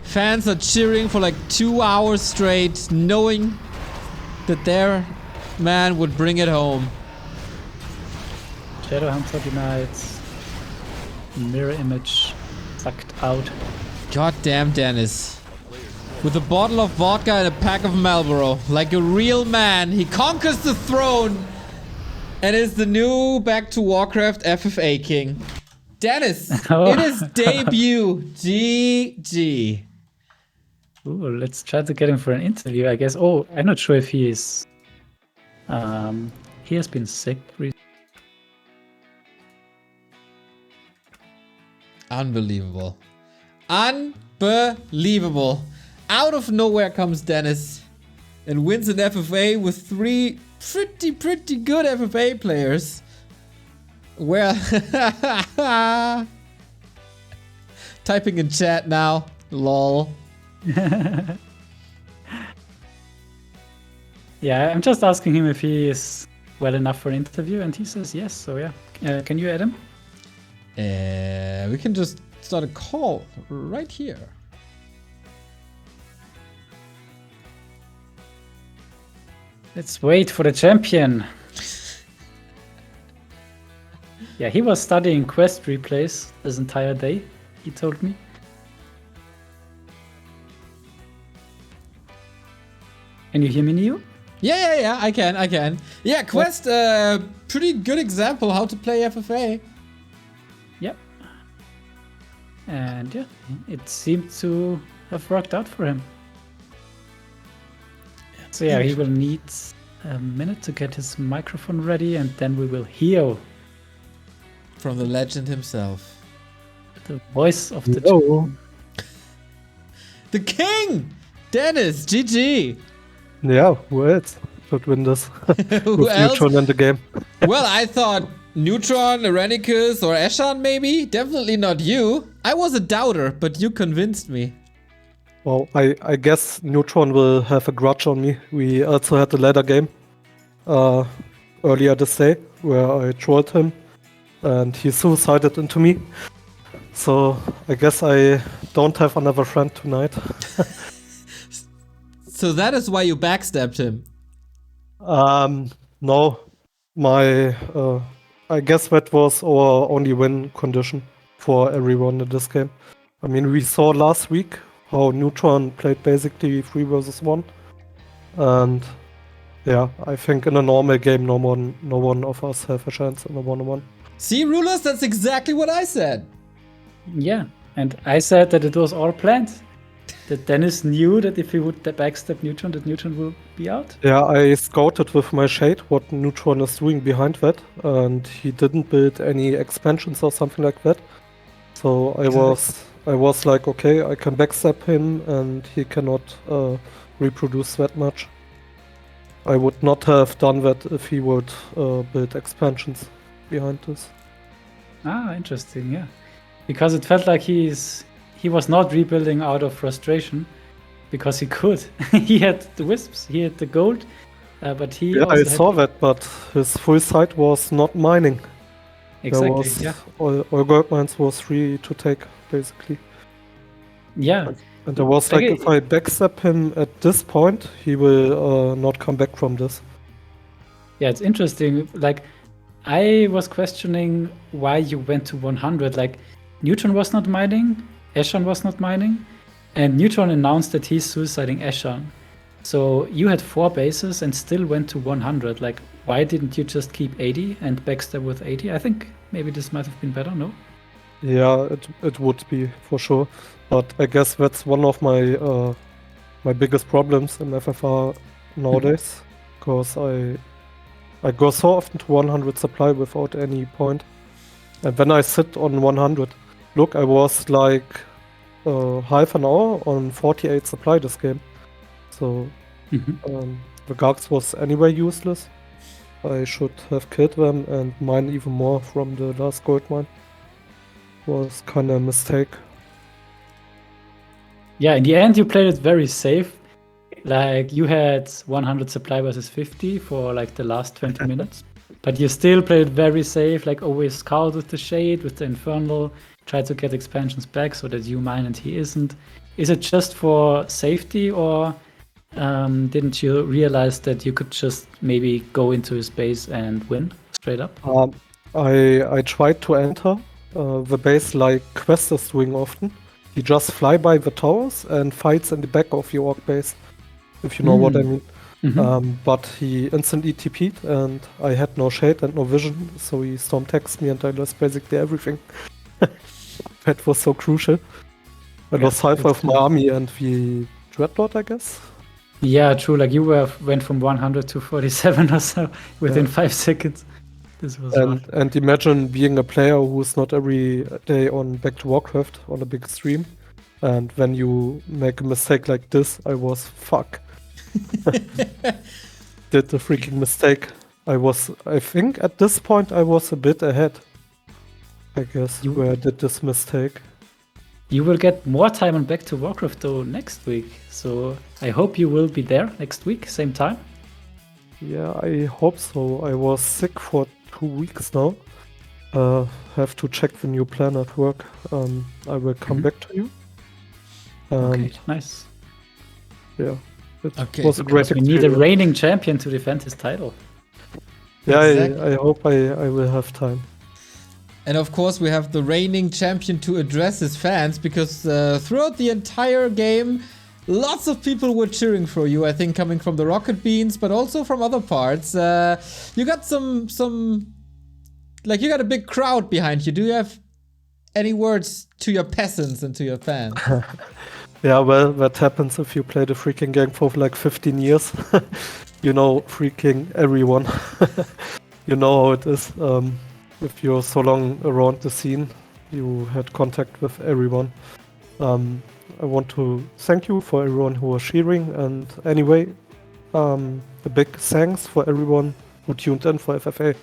Fans are cheering for like 2 hours straight, knowing that their man would bring it home. Shadow Hunter denied. Mirror image sucked out. Goddamn Dennis. With a bottle of vodka and a pack of Marlboro. Like a real man, he conquers the throne and is the new Back to Warcraft FFA king. Dennis, in his debut. GG. Ooh, let's try to get him for an interview, I guess. Oh, I'm not sure if he is... he has been sick recently. Unbelievable. Unbelievable. Out of nowhere comes Dennis and wins an FFA with 3 pretty good FFA players. Well, typing in chat now. Lol. Yeah, I'm just asking him if he is well enough for an interview, and he says yes, so yeah. Can you add him? We can just start a call right here. Let's wait for the champion. Yeah, he was studying quest replays this entire day, he told me. Can you hear me, Neo? Yeah, I can. Yeah, Quest, pretty good example how to play FFA. Yep. And yeah, it seemed to have worked out for him. So yeah, he will need a minute to get his microphone ready, and then we will hear From the legend himself. the voice of the Hello. The king! Dennis, GG! Yeah, who else should win this? Who With else? Neutron in the game. Well, I thought Neutron, Airenikus, or Eshan maybe? Definitely not you. I was a doubter, but you convinced me. Well, I guess Neutron will have a grudge on me. We also had a ladder game earlier this day where I trolled him and he suicided into me. So I guess I don't have another friend tonight. So that is why you backstabbed him. No, my I guess that was our only win condition for everyone in this game. I mean, we saw last week how Neutron played basically 3 versus 1, and yeah, I think in a normal game, no one of us have a chance in a 1-on-1. See, RulaZ, that's exactly what I said. Yeah, and I said that it was all planned. that Dennis knew that if he would backstep Neutron, that Neutron will be out? Yeah, I scouted with my shade what Neutron is doing behind that, and he didn't build any expansions or something like that. So I was like, okay, I can backstep him, and he cannot reproduce that much. I would not have done that if he would build expansions behind this. Ah, interesting, yeah. Because it felt like he was not rebuilding out of frustration, because he could. He had the wisps, he had the gold, but he Yeah, also I saw that, but his full site was not mining. Exactly, yeah. All gold mines was free to take, basically. Yeah. And I was like, if I backstep him at this point, he will not come back from this. Yeah, it's interesting. Like, I was questioning why you went to 100. Like, Neutron was not mining, Eshan was not mining, and Neutron announced that he's suiciding Eshan. So you had 4 bases and still went to 100. Like, why didn't you just keep 80 and backstep with 80? I think maybe this might have been better, no? Yeah, it would be for sure. But I guess that's one of my my biggest problems in FFR nowadays, because I go so often to 100 supply without any point, and when I sit on 100, look, I was like half an hour on 48 supply this game, so the Gargs was anyway useless. I should have killed them and mine even more from the last gold mine. Was kind of a mistake. Yeah, in the end, you played it very safe. Like, you had 100 supply versus 50 for like the last 20 minutes. But you still played very safe, like always scout with the shade, with the infernal, try to get expansions back so that you mine and he isn't. Is it just for safety, or didn't you realize that you could just maybe go into his base and win straight up? I tried to enter the base like Quest is doing often. He just fly by the towers and fights in the back of your orc base, if you know what I mean. But he instantly TP'd and I had no shade and no vision, so he storm texted me and I lost basically everything. That was so crucial. I lost half of my army and the Dreadlord, I guess. Yeah, true. Like, you went from 100 to 47 or so within 5 seconds. This was and imagine being a player who's not every day on Back to Warcraft on a big stream, and when you make a mistake like this, I was fuck. Did the freaking mistake. I think at this point I was a bit ahead, I guess, where I did this mistake. You will get more time on Back to Warcraft though next week, so I hope you will be there next week, same time. Yeah, I hope so. I was sick for 2 weeks now. Have to check the new plan at work. I will come back to you. Okay, nice. Yeah, it was a great experience. We need a reigning champion to defend his title. Yeah, exactly. I hope I will have time. And of course, we have the reigning champion to address his fans, because throughout the entire game, lots of people were cheering for you, I think, coming from the Rocket Beans, but also from other parts. You got you got a big crowd behind you. Do you have any words to your peasants and to your fans? Yeah, well, that happens if you play the freaking game for like 15 years. You know freaking everyone. You know how it is. If you're so long around the scene, you had contact with everyone. I want to thank you for everyone who was cheering, and anyway, a big thanks for everyone who tuned in for FFA.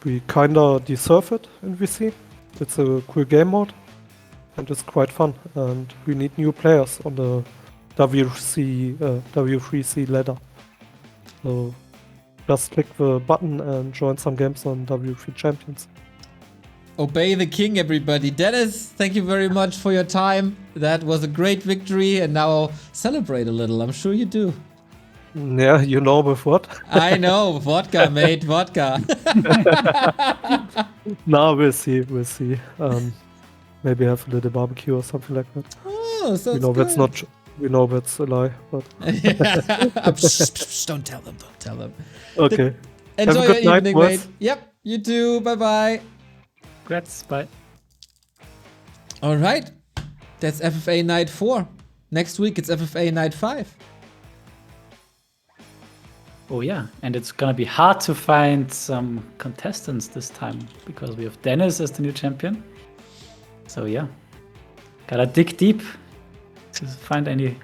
We kinda deserve it in VC. It's a cool game mode, and it's quite fun, and we need new players on the W3C ladder. So just click the button and join some games on W3 Champions. Obey the king, everybody. Dennis, thank you very much for your time. That was a great victory, and now celebrate a little. I'm sure you do. Yeah, you know with what? I know, vodka, mate, vodka. No, we'll see. Maybe have a little barbecue or something like that. Oh, so we know good. that's not. We know that's a lie, but don't tell them. Don't tell them. Okay. Enjoy Have a good your night, evening, boys. mate. Yep, you too. Bye bye. Congrats, bye. All right, that's FFA Night 4. Next week it's FFA Night 5. Oh yeah, and it's gonna be hard to find some contestants this time because we have Dennis as the new champion. So yeah, gotta dig deep to find any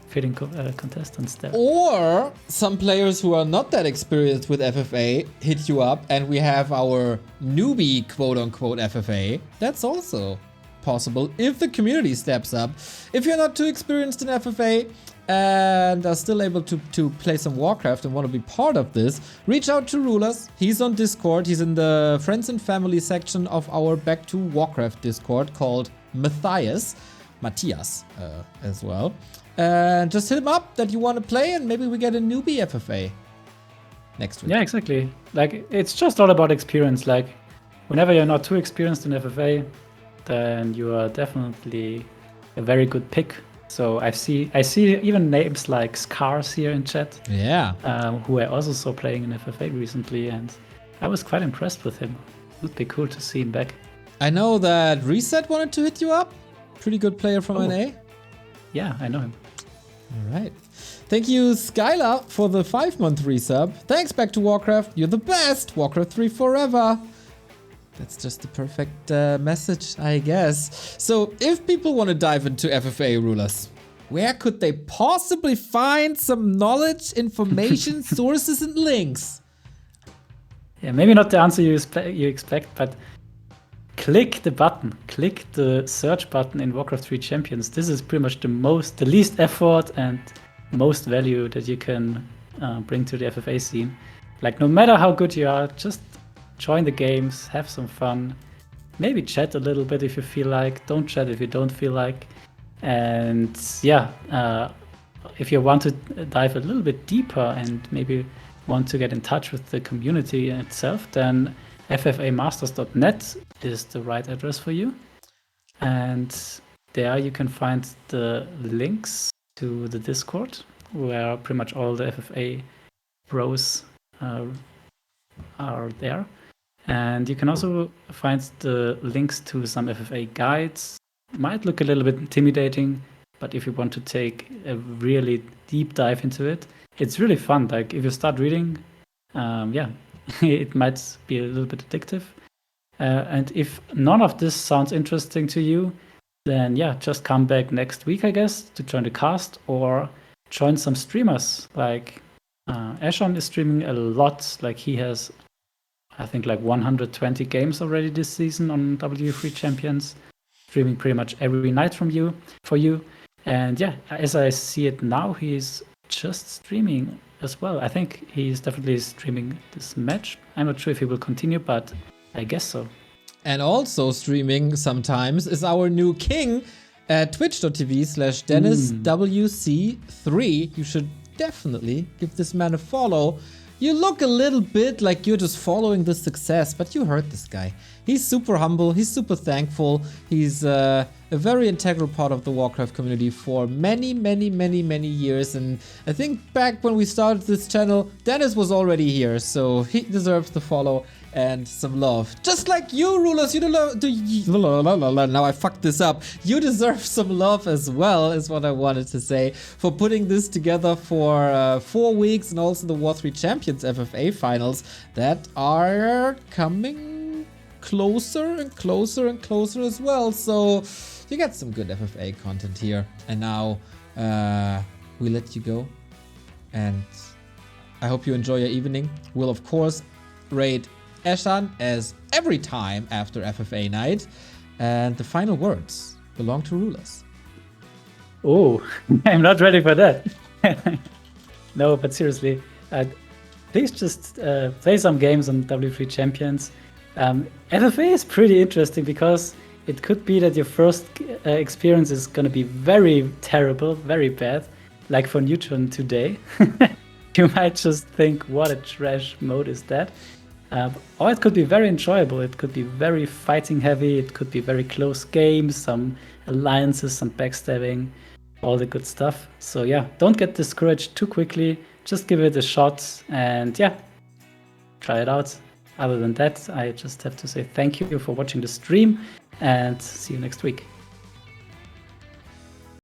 fitting contestants there. Or some players who are not that experienced with FFA hit you up and we have our newbie quote-unquote FFA. That's also possible if the community steps up. If you're not too experienced in FFA and are still able to play some Warcraft and want to be part of this, reach out to RulaZ. He's on Discord. He's in the friends and family section of our Back to Warcraft Discord called Matthias as well. And just hit him up that you want to play and maybe we get a newbie FFA next week. Yeah, exactly. Like, it's just all about experience. Like, whenever you're not too experienced in FFA, then you are definitely a very good pick. So I see even names like Scars here in chat. Yeah. Who I also saw playing in FFA recently, and I was quite impressed with him. It would be cool to see him back. I know that Reset wanted to hit you up. Pretty good player from NA. Yeah, I know him. All right. Thank you, Skylar, for the 5-month resub. Thanks, Back to Warcraft. You're the best. Warcraft 3 forever. That's just the perfect message, I guess. So, if people want to dive into FFA, RulaZ, where could they possibly find some knowledge, information, sources, and links? Yeah, maybe not the answer you expect, but click the button. Click the search button in Warcraft 3 Champions. This is pretty much the least effort and most value that you can bring to the FFA scene. Like, no matter how good you are, just join the games, have some fun, maybe chat a little bit if you feel like, don't chat if you don't feel like. And yeah, if you want to dive a little bit deeper and maybe want to get in touch with the community itself, then ffamasters.net is the right address for you. And there you can find the links to the Discord, where pretty much all the FFA bros are there. And you can also find the links to some FFA guides. Might look a little bit intimidating, but if you want to take a really deep dive into it, it's really fun. Like, if you start reading, it might be a little bit addictive. And if none of this sounds interesting to you, then yeah, just come back next week, I guess, to join the cast or join some streamers. Like, Eshan is streaming a lot. Like, he has, I think, like 120 games already this season on W3 Champions, streaming pretty much every night for you. And yeah, as I see it now, he's just streaming as well. I think he's definitely streaming this match. I'm not sure if he will continue, but I guess so. And also streaming sometimes is our new king at twitch.tv/DennisWC3. You should definitely give this man a follow. You look a little bit like you're just following the success, but you heard this guy. He's super humble, he's super thankful, he's a very integral part of the Warcraft community for many years, and I think back when we started this channel, Dennis was already here, so he deserves the follow and some love. Just like you, RulaZ, now I fucked this up. You deserve some love as well, is what I wanted to say, for putting this together for 4 weeks, and also the War 3 Champions FFA finals that are coming closer and closer and closer as well. So you get some good FFA content here. And now we let you go. And I hope you enjoy your evening. We'll of course raid Eshan as every time after FFA night. And the final words belong to RulaZ. Oh, I'm not ready for that. No, but seriously, please just play some games on W3 Champions. FFA is pretty interesting because it could be that your first experience is going to be very terrible, very bad, like for Neutron today. You might just think, what a trash mode is that? Or it could be very enjoyable. It could be very fighting heavy. It could be very close games, some alliances, some backstabbing, all the good stuff. So yeah, don't get discouraged too quickly. Just give it a shot and yeah, try it out. Other than that, I just have to say thank you for watching the stream and see you next week.